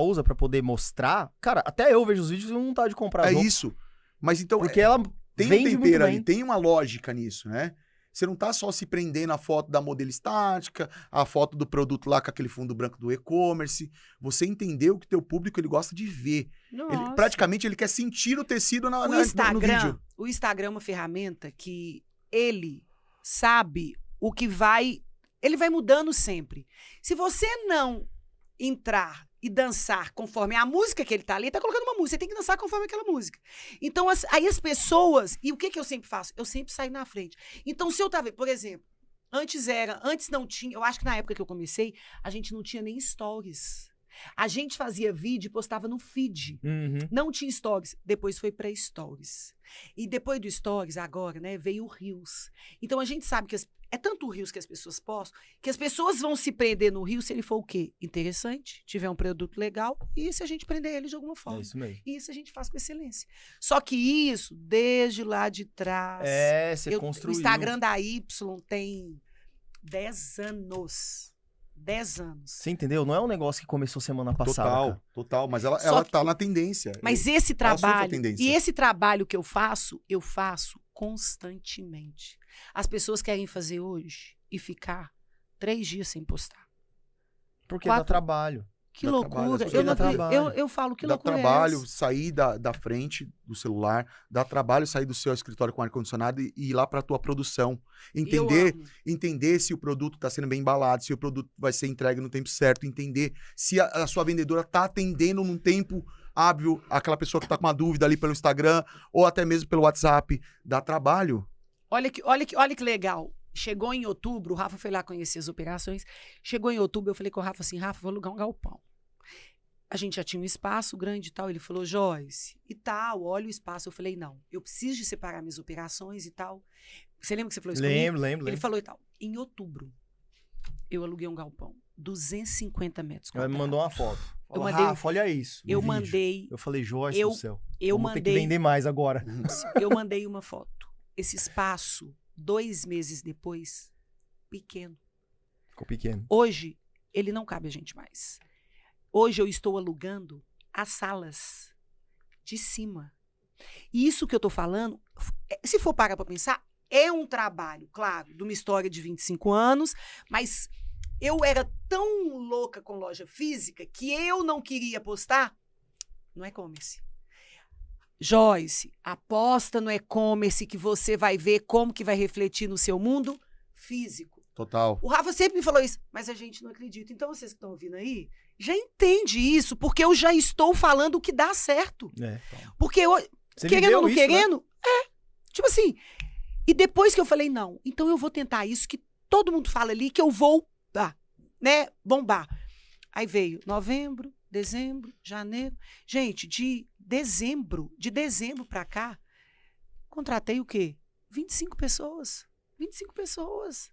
Speaker 1: usa pra poder mostrar, cara, até eu vejo os vídeos e não vontade de comprar as roupas,
Speaker 2: Isso. Mas então,
Speaker 1: porque ela
Speaker 2: tem um
Speaker 1: vende muito
Speaker 2: tempero ali,
Speaker 1: bem.
Speaker 2: tem uma lógica nisso, né? Você não tá só se prendendo à foto da modelo estática, a foto do produto lá com aquele fundo branco do e-commerce. Você entendeu que o teu público ele gosta de ver.
Speaker 3: Nossa.
Speaker 2: Praticamente ele quer sentir o tecido no vídeo.
Speaker 3: O Instagram é uma ferramenta que ele sabe o que vai... Ele vai mudando sempre. Se você não entrar e dançar conforme a música que ele tá ali, ele tá colocando uma música, você tem que dançar conforme aquela música. Então, aí as pessoas... E o que eu sempre faço? Eu sempre saio na frente. Então, se eu tava... Por exemplo, antes não tinha... Eu acho que na época que eu comecei, a gente não tinha nem stories. A gente fazia vídeo e postava no feed. Não tinha stories. Depois foi para stories. E depois do stories, agora, né, veio o Reels. Então, a gente sabe que é tanto o Reels que as pessoas postam, que as pessoas vão se prender no Reels se ele for o quê? Interessante, tiver um produto legal, e se a gente prender ele de alguma forma.
Speaker 1: É isso mesmo.
Speaker 3: E isso a gente faz com excelência. Só que isso, desde lá de trás...
Speaker 1: Você construiu.
Speaker 3: O Instagram da Y tem 10 anos. 10 anos.
Speaker 1: Você entendeu? Não é um negócio que começou semana passada. Cara.
Speaker 2: Total. Mas ela tá na tendência.
Speaker 3: Mas esse trabalho,
Speaker 2: tendência.
Speaker 3: e esse trabalho que eu faço constantemente. As pessoas querem fazer hoje e ficar 3 dias sem postar.
Speaker 1: Porque dá trabalho.
Speaker 3: Que
Speaker 2: Dá
Speaker 3: loucura.
Speaker 2: trabalho,
Speaker 3: Eu falo que
Speaker 2: dá
Speaker 3: loucura
Speaker 2: trabalho
Speaker 3: é essa?
Speaker 2: sair da frente do celular, dá trabalho sair do seu escritório com ar-condicionado e ir lá para a tua produção. Entender se o produto está sendo bem embalado, se o produto vai ser entregue no tempo certo, entender se a sua vendedora está atendendo num tempo hábil aquela pessoa que está com uma dúvida ali pelo Instagram ou até mesmo pelo WhatsApp. Dá trabalho.
Speaker 3: Olha que legal. Chegou em outubro, o Rafa foi lá conhecer as operações. Chegou em outubro, eu falei com o Rafa assim, Rafa, vou alugar um galpão. A gente já tinha um espaço grande e tal. Ele falou, Joyce, e tal, olha o espaço. Eu falei, não, eu preciso de separar minhas operações e tal. Você lembra que você falou isso comigo?
Speaker 1: Lembro.
Speaker 3: Ele falou e tal. Em outubro, eu aluguei um galpão, 250 metros
Speaker 1: Ela
Speaker 3: quadrados.
Speaker 1: me mandou uma foto.
Speaker 3: Eu
Speaker 1: Falou,
Speaker 3: mandei-
Speaker 1: Rafa, olha isso. no
Speaker 3: Eu
Speaker 1: vídeo.
Speaker 3: mandei,
Speaker 1: Eu falei, Joyce
Speaker 3: eu-
Speaker 1: do céu.
Speaker 3: eu
Speaker 1: Vamos ter que
Speaker 3: mandei,
Speaker 1: vender mais agora.
Speaker 3: eu mandei uma foto. Esse espaço, 2 meses depois, pequeno.
Speaker 1: Ficou pequeno.
Speaker 3: Hoje, ele não cabe a gente mais. Hoje eu estou alugando as salas de cima. E isso que eu estou falando, se for parar para pensar, é um trabalho, claro, de uma história de 25 anos, mas eu era tão louca com loja física que eu não queria postar no e-commerce. Joyce, aposta no e-commerce que você vai ver como que vai refletir no seu mundo físico.
Speaker 2: Total.
Speaker 3: O Rafa sempre me falou isso, mas a gente não acredita. Então, vocês que estão ouvindo aí, já entende isso, porque eu já estou falando o que dá certo. Porque eu,
Speaker 1: Você
Speaker 3: querendo
Speaker 1: viveu
Speaker 3: ou não
Speaker 1: isso,
Speaker 3: querendo, tipo assim. E depois que eu falei, não, então eu vou tentar isso que todo mundo fala ali, que eu vou, bombar. Aí veio novembro, dezembro, janeiro. Gente, de dezembro pra cá, contratei o quê? 25 pessoas. 25 pessoas.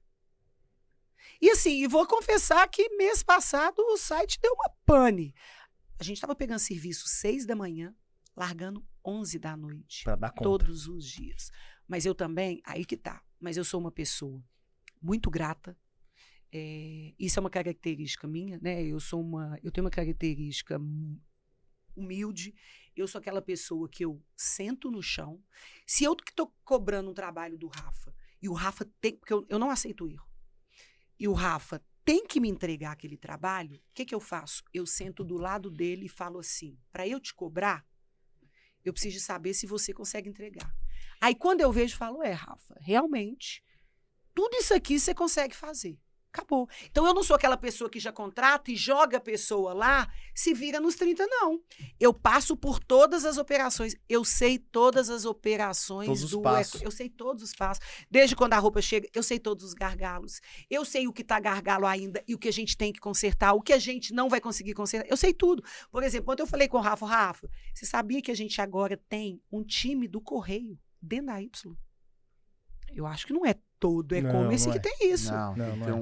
Speaker 3: E assim, e vou confessar que mês passado o site deu uma pane. A gente estava pegando serviço 6 da manhã, largando 11 da noite.
Speaker 1: Pra dar conta.
Speaker 3: Todos os dias. Mas eu também, aí que tá. Mas eu sou uma pessoa muito grata. Isso é uma característica minha, né? Eu tenho uma característica humilde. Eu sou aquela pessoa que eu sento no chão. Se eu que tô cobrando um trabalho do Rafa, e o Rafa tem... Porque eu não aceito erro. E o Rafa tem que me entregar aquele trabalho, o que eu faço? Eu sento do lado dele e falo assim, para eu te cobrar, eu preciso saber se você consegue entregar. Aí, quando eu vejo, falo, Rafa, realmente, tudo isso aqui você consegue fazer. Acabou. Então, eu não sou aquela pessoa que já contrata e joga a pessoa lá, se vira nos 30, não. Eu passo por todas as operações. Eu sei todas as operações
Speaker 1: todos os passos.
Speaker 3: Eu sei todos os passos. Desde quando a roupa chega, eu sei todos os gargalos. Eu sei o que está gargalo ainda e o que a gente tem que consertar, o que a gente não vai conseguir consertar. Eu sei tudo. Por exemplo, quando eu falei com o Rafa, você sabia que a gente agora tem um time do Correio dentro da Y? Eu acho que não é todo e-commerce que tem isso.
Speaker 2: Não é.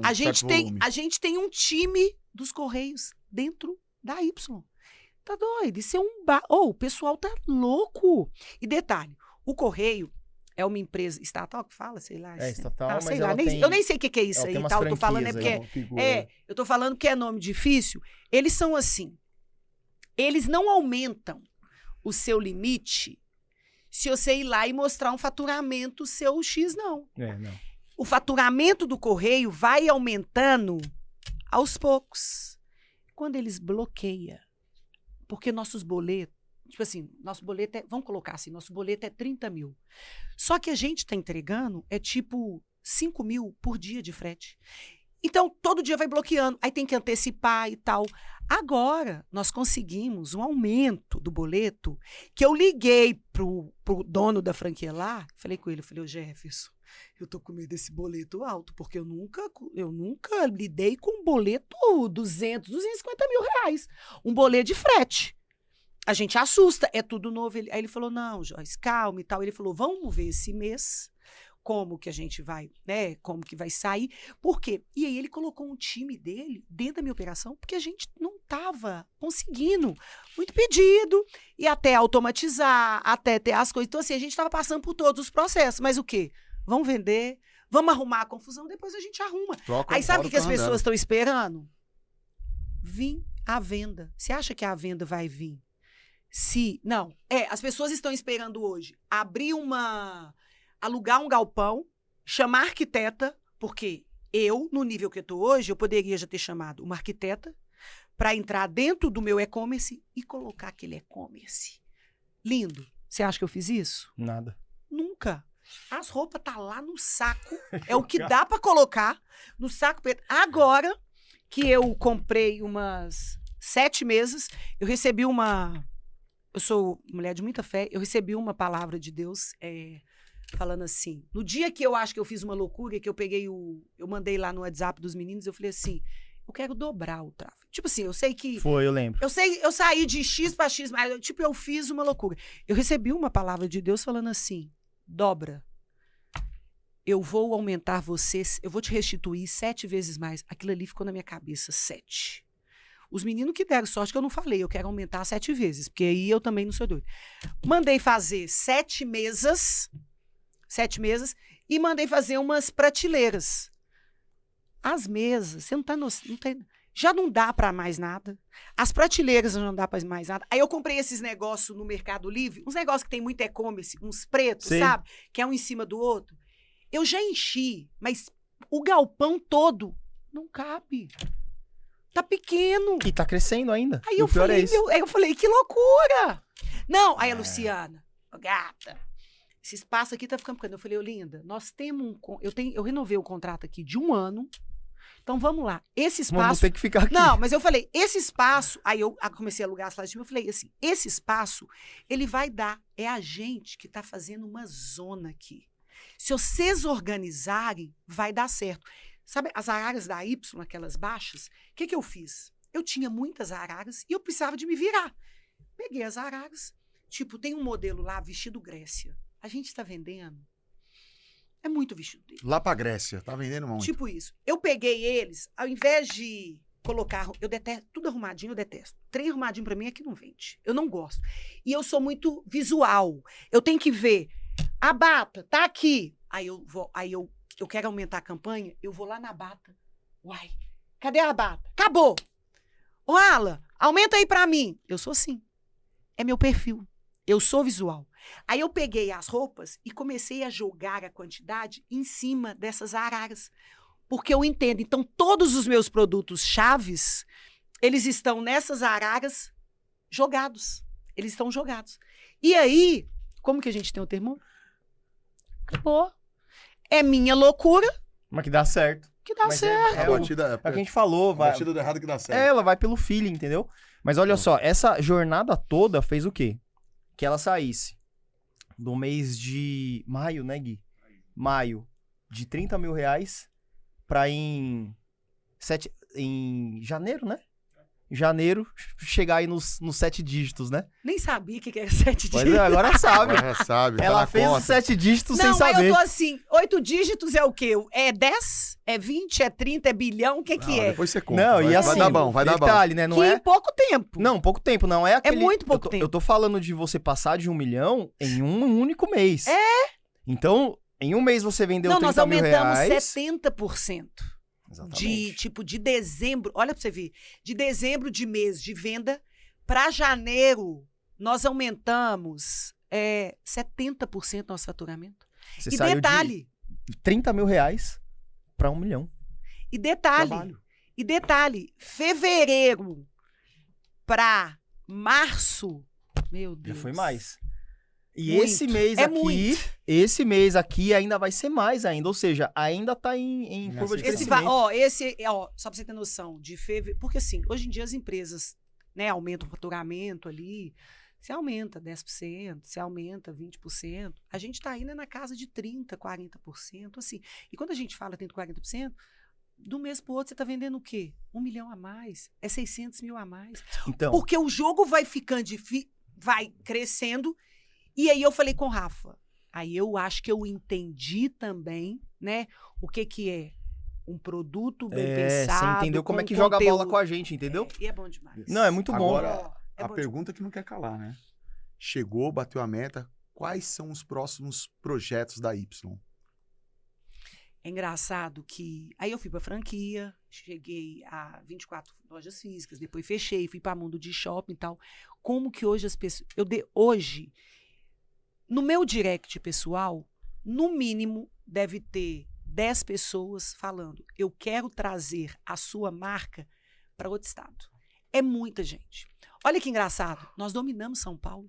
Speaker 3: A gente tem um time dos Correios dentro da Y. Tá doido? Isso é o pessoal tá louco. E detalhe, o Correio é uma empresa estatal que fala, sei lá.
Speaker 1: É estatal, mas
Speaker 3: sei lá, eu nem sei o que é isso aí, tal. Tô falando eu tô falando que é nome difícil. Eles são assim. Eles não aumentam o seu limite se você ir lá e mostrar um faturamento seu X, não.
Speaker 1: Não.
Speaker 3: O faturamento do Correio vai aumentando aos poucos. Quando eles bloqueiam, porque nossos boletos, tipo assim, nosso boleto vamos colocar assim, nosso boleto é 30 mil. Só que a gente está entregando tipo 5 mil por dia de frete. Então, todo dia vai bloqueando. Aí tem que antecipar e tal. Agora, nós conseguimos um aumento do boleto que eu liguei pro dono da franquia lá, falei com ele, ô Jefferson, eu tô com medo desse boleto alto, porque eu nunca lidei com um boleto 250 mil reais. Um boleto de frete. A gente assusta, é tudo novo. Aí ele falou, não, Joyce, calma e tal. Ele falou, vamos ver esse mês como que a gente vai, né, como que vai sair. Por quê? E aí ele colocou um time dele dentro da minha operação, porque a gente não estava conseguindo. Muito pedido, e até automatizar, até ter as coisas. Então, assim, a gente estava passando por todos os processos. Mas o quê? Vamos vender, vamos arrumar a confusão, depois a gente arruma. Aí sabe o que as pessoas estão esperando? Vir a venda. Você acha que a venda vai vir? Não. As pessoas estão esperando hoje alugar um galpão, chamar arquiteta, porque eu, no nível que eu estou hoje, eu poderia já ter chamado uma arquiteta para entrar dentro do meu e-commerce e colocar aquele e-commerce lindo. Você acha que eu fiz isso?
Speaker 1: Nada.
Speaker 3: Nunca. As roupas tá lá no saco, é o que dá para colocar no saco preto. Agora que eu comprei umas 7 mesas, eu recebi eu sou mulher de muita fé, eu recebi uma palavra de Deus, falando assim, no dia que eu acho que eu fiz uma loucura, que eu peguei eu mandei lá no WhatsApp dos meninos, eu falei assim, eu quero dobrar o tráfego. Tipo assim, eu sei que...
Speaker 1: eu lembro.
Speaker 3: Eu saí de X para X, mas eu fiz uma loucura. Eu recebi uma palavra de Deus falando assim, dobra. Eu vou aumentar vocês, eu vou te restituir 7 vezes mais. Aquilo ali ficou na minha cabeça, 7. Os meninos que deram sorte que eu não falei, eu quero aumentar 7 vezes, porque aí eu também não sou doido. Mandei fazer 7 mesas e mandei fazer umas prateleiras. As mesas, você não tem, já não dá para mais nada. As prateleiras já não dá para mais nada. Aí eu comprei esses negócios no Mercado Livre, uns negócios que tem muito e-commerce, uns pretos, sim, sabe? Que é um em cima do outro. Eu já enchi, mas o galpão todo não cabe. Tá pequeno.
Speaker 1: E tá crescendo ainda.
Speaker 3: Aí eu falei, que loucura! Não, aí a Luciana, gata, esse espaço aqui tá ficando pequeno. Eu falei, linda, nós temos eu renovei o contrato aqui de 1 ano. Então, vamos lá. Esse espaço...
Speaker 1: Vamos ter que ficar aqui.
Speaker 3: Não, mas eu falei, esse espaço... Aí eu comecei a alugar as salas de cima. Eu falei assim, esse espaço, ele vai dar... É a gente que tá fazendo uma zona aqui. Se vocês organizarem, vai dar certo. Sabe as araras da Y, aquelas baixas? O que eu fiz? Eu tinha muitas araras e eu precisava de me virar. Peguei as araras. Tipo, tem um modelo lá, vestido Grécia. A gente está vendendo. É muito vestido dele.
Speaker 2: Lá pra Grécia, tá vendendo muito.
Speaker 3: Tipo isso. Eu peguei eles, ao invés de colocar... Eu detesto, tudo arrumadinho eu detesto. Trem arrumadinho pra mim é que não vende. Eu não gosto. E eu sou muito visual. Eu tenho que ver. A bata, tá aqui. Aí eu quero aumentar a campanha, eu vou lá na bata. Uai, cadê a bata? Acabou. Ô, Ala, aumenta aí pra mim. Eu sou assim. é meu perfil. Eu sou visual. Aí eu peguei as roupas e comecei a jogar a quantidade em cima dessas araras. Porque eu entendo. Então, todos os meus produtos chaves, eles estão nessas araras jogados. Eles estão jogados. E aí, como que a gente tem o termômetro? Acabou. É minha loucura
Speaker 1: Mas que dá certo.
Speaker 3: que dá
Speaker 1: Mas
Speaker 3: certo.
Speaker 2: A batida,
Speaker 1: É o que a gente falou,
Speaker 2: a
Speaker 1: vai.
Speaker 2: batida do errado que dá certo.
Speaker 1: Ela vai pelo feeling, entendeu? Mas olha só, essa jornada toda fez o quê? Que ela saísse do mês de maio, né, Gui? Maio, de 30 mil reais pra em janeiro, né? Janeiro, chegar aí nos 7 dígitos, né?
Speaker 3: Nem sabia o que era 7
Speaker 1: Pois
Speaker 3: dígitos.
Speaker 1: é, agora sabe.
Speaker 2: Agora já sabe, tá
Speaker 1: Ela
Speaker 2: na
Speaker 1: fez
Speaker 2: conta.
Speaker 1: os 7 dígitos
Speaker 3: Não,
Speaker 1: sem
Speaker 3: aí
Speaker 1: saber.
Speaker 3: eu tô assim, 8 dígitos é o quê? É 10? É 20? É 30? É bilhão? O que
Speaker 2: Não,
Speaker 3: é?
Speaker 2: depois você conta.
Speaker 1: Não,
Speaker 2: vai,
Speaker 1: e assim,
Speaker 2: vai dar bom, vai dar bom.
Speaker 1: detalhe, né? Não
Speaker 3: Que
Speaker 1: é...
Speaker 3: em pouco tempo.
Speaker 1: Não, pouco tempo, não é aquele...
Speaker 3: muito pouco
Speaker 1: eu tô,
Speaker 3: tempo.
Speaker 1: Eu tô falando de você passar de 1 milhão em um único mês. É! Então, em um mês você vendeu
Speaker 3: Não,
Speaker 1: 30
Speaker 3: nós
Speaker 1: mil
Speaker 3: aumentamos
Speaker 1: reais.
Speaker 3: 70%.
Speaker 1: Exatamente.
Speaker 3: De dezembro, olha pra você ver, de dezembro de mês de venda para janeiro, nós aumentamos 70% nosso faturamento.
Speaker 1: Você
Speaker 3: E
Speaker 1: saiu
Speaker 3: detalhe,
Speaker 1: de 30 mil reais pra 1 milhão.
Speaker 2: Trabalho.
Speaker 3: e detalhe, fevereiro para março, meu Deus.
Speaker 1: Já foi mais. E
Speaker 3: Muito.
Speaker 1: esse mês aqui ainda vai ser mais ainda. Ou seja, ainda tá em curva de
Speaker 3: Esse
Speaker 1: crescimento.
Speaker 3: só pra você ter noção, de fevereiro. Porque assim, hoje em dia as empresas, né, aumentam o faturamento ali. Se aumenta 10%, se aumenta 20%. A gente tá aí, né, na casa de 30%, 40%. Assim. E quando a gente fala 30%, 40%, do mês pro outro você tá vendendo o quê? 1 milhão a mais. É 600 mil a mais.
Speaker 1: Então,
Speaker 3: Porque o jogo vai ficando vai crescendo. E aí eu falei com o Rafa. Aí eu acho que eu entendi também, né, o que é um produto bem pensado.
Speaker 1: você entendeu como é
Speaker 3: com
Speaker 1: que joga a bola
Speaker 3: conteúdo.
Speaker 1: com a gente, entendeu?
Speaker 3: E é bom demais.
Speaker 1: Não, é muito bom.
Speaker 2: Agora,
Speaker 3: É
Speaker 2: a
Speaker 3: bom
Speaker 2: pergunta que não quer calar, né? Chegou, bateu a meta. Quais são os próximos projetos da Y?
Speaker 3: É engraçado que... Aí eu fui pra franquia, cheguei a 24 lojas físicas, depois fechei, fui pra mundo de shopping e tal. Como que hoje as pessoas... Hoje, no meu direct pessoal, no mínimo, deve ter 10 pessoas falando, eu quero trazer a sua marca para outro estado. É muita gente. Olha que engraçado, nós dominamos São Paulo.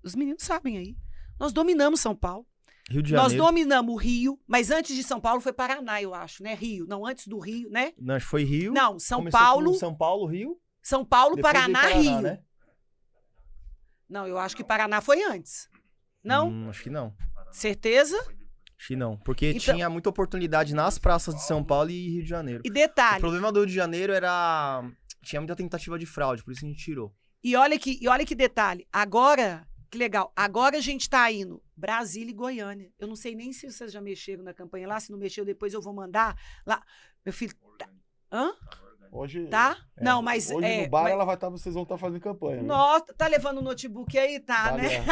Speaker 3: Os meninos sabem aí. Nós dominamos São Paulo.
Speaker 1: Rio de
Speaker 3: Nós
Speaker 1: Janeiro.
Speaker 3: dominamos o Rio, mas antes de São Paulo foi Paraná, eu acho, né? Rio. Não, antes do Rio, né?
Speaker 1: Não, acho que foi Rio.
Speaker 3: Não, São
Speaker 1: Começou
Speaker 3: Paulo,
Speaker 1: por São Paulo, Rio.
Speaker 3: São Paulo,
Speaker 1: Depois veio
Speaker 3: Paraná, Rio.
Speaker 1: né?
Speaker 3: Não, eu acho que Paraná foi antes. Não?
Speaker 1: Acho que não.
Speaker 3: Certeza?
Speaker 1: Acho que não. Porque
Speaker 3: Então-
Speaker 1: tinha muita oportunidade nas praças de São Paulo e Rio de Janeiro.
Speaker 3: E
Speaker 1: O
Speaker 3: detalhe,
Speaker 1: problema do Rio de Janeiro era... Tinha muita tentativa de fraude, por isso a gente tirou.
Speaker 3: e olha que detalhe. Agora, que legal, agora a gente tá indo Brasília e Goiânia. Eu não sei nem se vocês já mexeram na campanha lá, se não mexeu, depois eu vou mandar lá. Meu filho, hã?
Speaker 2: Hoje,
Speaker 3: Tá? Não, mas...
Speaker 2: hoje no bar
Speaker 3: mas-
Speaker 2: vocês vão estar fazendo campanha. né?
Speaker 3: Nossa, tá levando o notebook aí? Tá,
Speaker 2: Tá,
Speaker 3: né?
Speaker 2: né?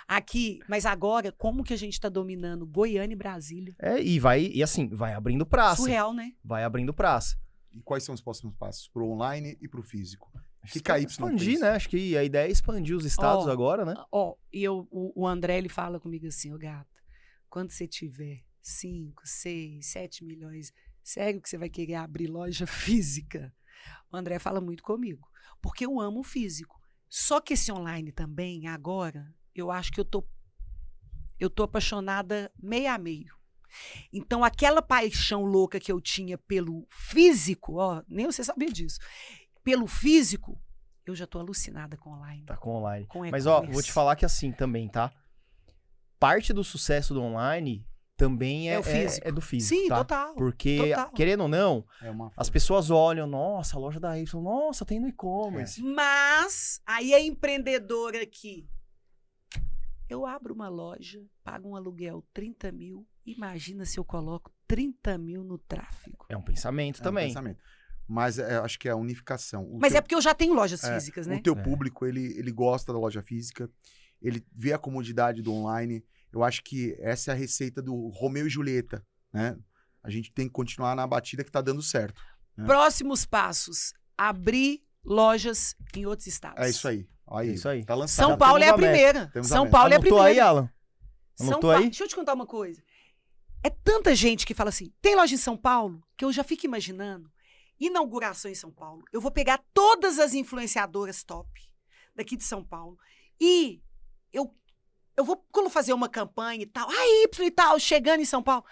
Speaker 3: Aqui, mas agora, como que a gente tá dominando Goiânia e Brasília?
Speaker 1: E assim, vai abrindo praça.
Speaker 3: Surreal, né?
Speaker 1: Vai abrindo praça.
Speaker 2: E quais são os próximos passos? Pro online e pro físico?
Speaker 1: Acho
Speaker 2: Que
Speaker 1: que
Speaker 2: KY
Speaker 1: expandir,
Speaker 2: pensa?
Speaker 1: né? Acho que a ideia é expandir os estados
Speaker 3: Ó,
Speaker 1: agora, né?
Speaker 3: Ó, e o André, ele fala comigo assim, ô gata, quando você tiver 5, 6, 7 milhões, sério que você vai querer abrir loja física? O André fala muito comigo, porque eu amo o físico. Só que esse online também, agora, eu acho que eu tô apaixonada meio a meio. Então, aquela paixão louca que eu tinha pelo físico, ó, nem você sabia disso, pelo físico, eu já tô alucinada com online.
Speaker 1: Tá com online.
Speaker 3: Com
Speaker 1: Mas, ó,
Speaker 3: e-commerce.
Speaker 1: vou te falar que assim também, tá? Parte do sucesso do online também
Speaker 3: É o físico.
Speaker 1: é do físico,
Speaker 3: Sim,
Speaker 1: tá?
Speaker 3: total.
Speaker 1: Porque,
Speaker 3: total.
Speaker 1: querendo ou não,
Speaker 2: É uma
Speaker 1: as pessoas olham, nossa, a loja da Y, nossa, tem no e-commerce.
Speaker 3: Mas, aí a empreendedora aqui, eu abro uma loja, pago um aluguel 30 mil, imagina se eu coloco 30 mil no tráfego.
Speaker 1: É um pensamento
Speaker 2: É um
Speaker 1: também.
Speaker 2: pensamento. Mas acho que é a unificação.
Speaker 3: Mas é porque eu já tenho lojas físicas, né?
Speaker 2: O teu
Speaker 1: É.
Speaker 2: público, ele gosta da loja física, ele vê a comodidade do online. Eu acho que essa é a receita do Romeu e Julieta, né? A gente tem que continuar na batida que tá dando certo.
Speaker 3: Próximos passos, abrir lojas em outros estados.
Speaker 2: É isso aí. Aí,
Speaker 1: É isso aí.
Speaker 2: Tá lançado.
Speaker 3: São
Speaker 1: Já
Speaker 3: Paulo é a
Speaker 1: temos a meta.
Speaker 3: primeira.
Speaker 2: Temos a
Speaker 3: São
Speaker 2: meta.
Speaker 3: Paulo é a
Speaker 1: Anotou
Speaker 3: primeira.
Speaker 1: aí, Alan? Anotou aí?
Speaker 3: Deixa eu te contar uma coisa. É tanta gente que fala assim, tem loja em São Paulo? Que eu já fico imaginando. Inauguração em São Paulo. Eu vou pegar todas as influenciadoras top daqui de São Paulo e eu vou fazer uma campanha e tal, a Y e tal, chegando em São Paulo,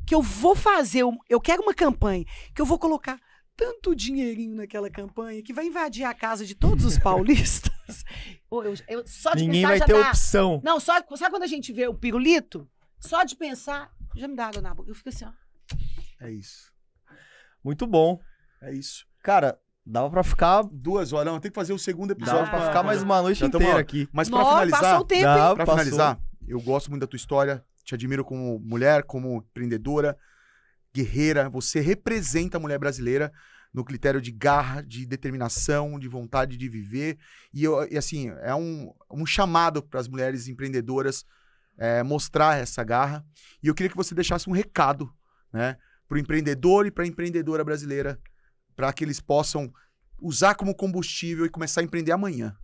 Speaker 3: que eu vou fazer, eu quero uma campanha, que eu vou colocar tanto dinheirinho naquela campanha que vai invadir a casa de todos os paulistas. Só de
Speaker 1: Ninguém
Speaker 3: pensar
Speaker 1: vai
Speaker 3: já
Speaker 1: ter
Speaker 3: dá.
Speaker 1: opção.
Speaker 3: Não, sabe quando a gente vê o pirulito? Só de pensar, já me dá água na boca. Eu fico assim, ó.
Speaker 2: É isso.
Speaker 1: Muito bom.
Speaker 2: É isso.
Speaker 1: Cara, dava pra ficar...
Speaker 2: 2 horas. Não, tem que fazer o segundo episódio.
Speaker 1: Dava pra ficar mais uma noite
Speaker 2: Já tamo-
Speaker 1: inteira aqui.
Speaker 2: Mas pra
Speaker 3: Nossa,
Speaker 2: finalizar...
Speaker 3: passou o tempo, hein?
Speaker 1: Dá,
Speaker 2: Pra
Speaker 1: passou.
Speaker 2: finalizar, eu gosto muito da tua história, te admiro como mulher, como empreendedora, guerreira. Você representa a mulher brasileira no critério de garra, de determinação, de vontade de viver. E assim, é um chamado para as mulheres empreendedoras mostrar essa garra. E eu queria que você deixasse um recado, né, para o empreendedor e para a empreendedora brasileira, para que eles possam usar como combustível e começar a empreender amanhã.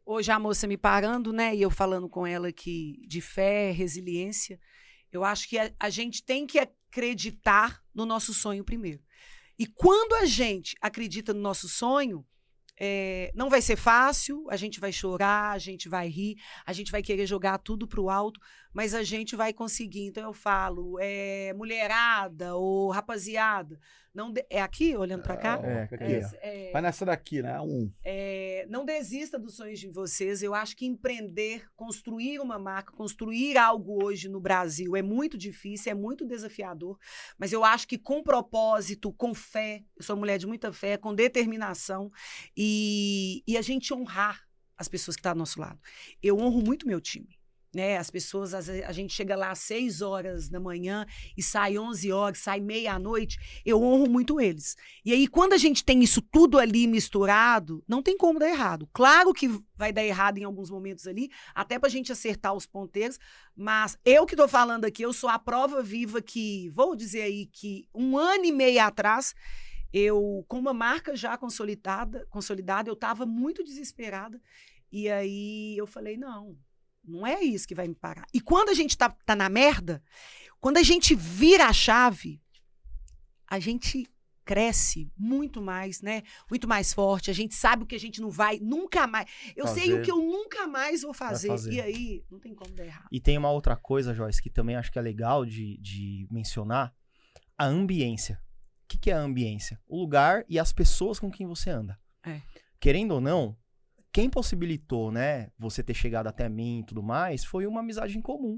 Speaker 3: Hoje a moça me parando, né, e eu falando com ela que de fé, resiliência, eu acho que a gente tem que acreditar no nosso sonho primeiro. E quando a gente acredita no nosso sonho, não vai ser fácil, a gente vai chorar, a gente vai rir, a gente vai querer jogar tudo pro alto, mas a gente vai conseguir. Então eu falo, mulherada ou rapaziada, é aqui, olhando para cá?
Speaker 2: Aqui, vai nessa daqui, né?
Speaker 3: Não desista dos sonhos de vocês. Eu acho que empreender, construir uma marca, construir algo hoje no Brasil é muito difícil, é muito desafiador, mas eu acho que com propósito, com fé, eu sou mulher de muita fé, com determinação e a gente honrar as pessoas que estão do nosso lado. Eu honro muito meu time. Né, as pessoas, a gente chega lá às 6 horas da manhã e sai 11 horas, sai meia-noite, eu honro muito eles. E aí, quando a gente tem isso tudo ali misturado, não tem como dar errado. Claro que vai dar errado em alguns momentos ali, até pra gente acertar os ponteiros, mas eu que tô falando aqui, eu sou a prova viva que, vou dizer aí que 1 ano e meio atrás, eu, com uma marca já consolidada, eu tava muito desesperada, e aí eu falei, não é isso que vai me parar. E quando a gente tá na merda, quando a gente vira a chave, a gente cresce muito mais, né? Muito mais forte. A gente sabe o que a gente não vai nunca mais. Eu sei o que eu nunca mais vou fazer. E aí, não tem como dar errado.
Speaker 1: E tem uma outra coisa, Joyce, que também acho que é legal de mencionar. A ambiência. O que é a ambiência? O lugar e as pessoas com quem você anda. Querendo ou não, quem possibilitou, né, você ter chegado até mim e tudo mais, foi uma amizade em comum.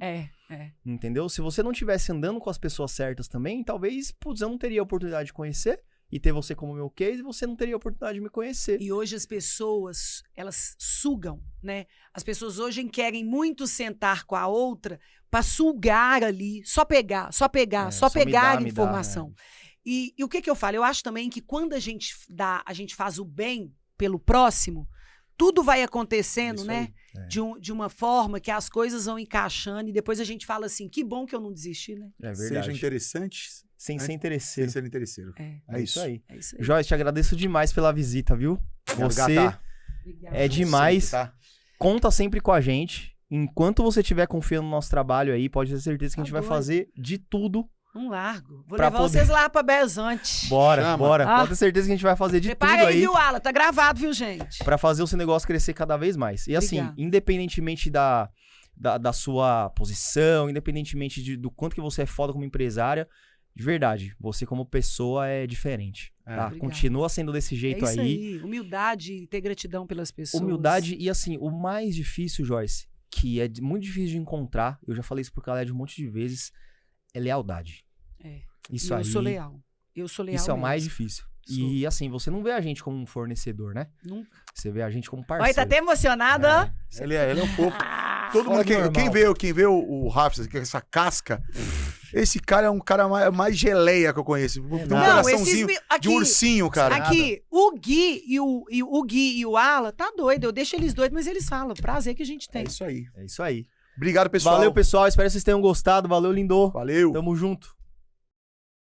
Speaker 1: Entendeu? Se você não estivesse andando com as pessoas certas também, talvez, eu não teria a oportunidade de conhecer e ter você como meu case, e você não teria a oportunidade de me conhecer.
Speaker 3: E hoje as pessoas, elas sugam, né? As pessoas hoje querem muito sentar com a outra para sugar ali, só pegar a informação. E o que eu falo? Eu acho também que quando a gente faz o bem pelo próximo, tudo vai acontecendo, né? De uma forma que as coisas vão encaixando e depois a gente fala assim, que bom que eu não desisti, né?
Speaker 1: É verdade.
Speaker 2: Seja interessante
Speaker 1: sem ser interesseiro.
Speaker 2: Sem ser interesseiro.
Speaker 1: É isso aí.
Speaker 3: É isso aí.
Speaker 1: Joyce, te agradeço demais pela visita, viu? Você é demais.
Speaker 2: Sempre, tá?
Speaker 1: Conta sempre com a gente. Enquanto você estiver confiando no nosso trabalho aí, pode ter certeza que a gente vai fazer de tudo.
Speaker 3: Um largo. Vou
Speaker 1: pra
Speaker 3: levar
Speaker 1: poder...
Speaker 3: vocês lá pra Belzonte.
Speaker 1: Bora. Pode ter certeza que a gente vai fazer de
Speaker 3: Prepara
Speaker 1: tudo aí.
Speaker 3: Viu, Ala? Tá gravado, viu, gente?
Speaker 1: Pra fazer o seu negócio crescer cada vez mais. E assim, independentemente da sua posição, independentemente do quanto que você é foda como empresária, de verdade, você como pessoa é diferente. Tá? Continua sendo desse jeito
Speaker 3: isso
Speaker 1: aí.
Speaker 3: Humildade e ter gratidão pelas pessoas.
Speaker 1: Humildade e assim, o mais difícil, Joyce, que é muito difícil de encontrar, eu já falei isso pro Khaled um monte de vezes, é lealdade. Isso aí.
Speaker 3: Eu sou leal. Isso
Speaker 1: é o mais difícil. E assim, você não vê a gente como um fornecedor, né?
Speaker 3: Nunca.
Speaker 1: Você vê a gente como parceiro.
Speaker 3: Olha, tá até emocionada, ó.
Speaker 2: Ele é um fofo. Todo mundo, quem vê o Rafa, essa casca, esse cara é um cara mais geleia que eu conheço. Tem um coraçãozinho de ursinho, cara.
Speaker 3: Aqui, o Gui e o Ala, tá doido. Eu deixo eles doidos, mas eles falam. Prazer que a gente tem.
Speaker 2: É isso aí.
Speaker 1: É isso aí.
Speaker 2: Obrigado, pessoal.
Speaker 1: Valeu, pessoal. Espero que vocês tenham gostado. Valeu, lindo.
Speaker 2: Valeu.
Speaker 1: Tamo junto.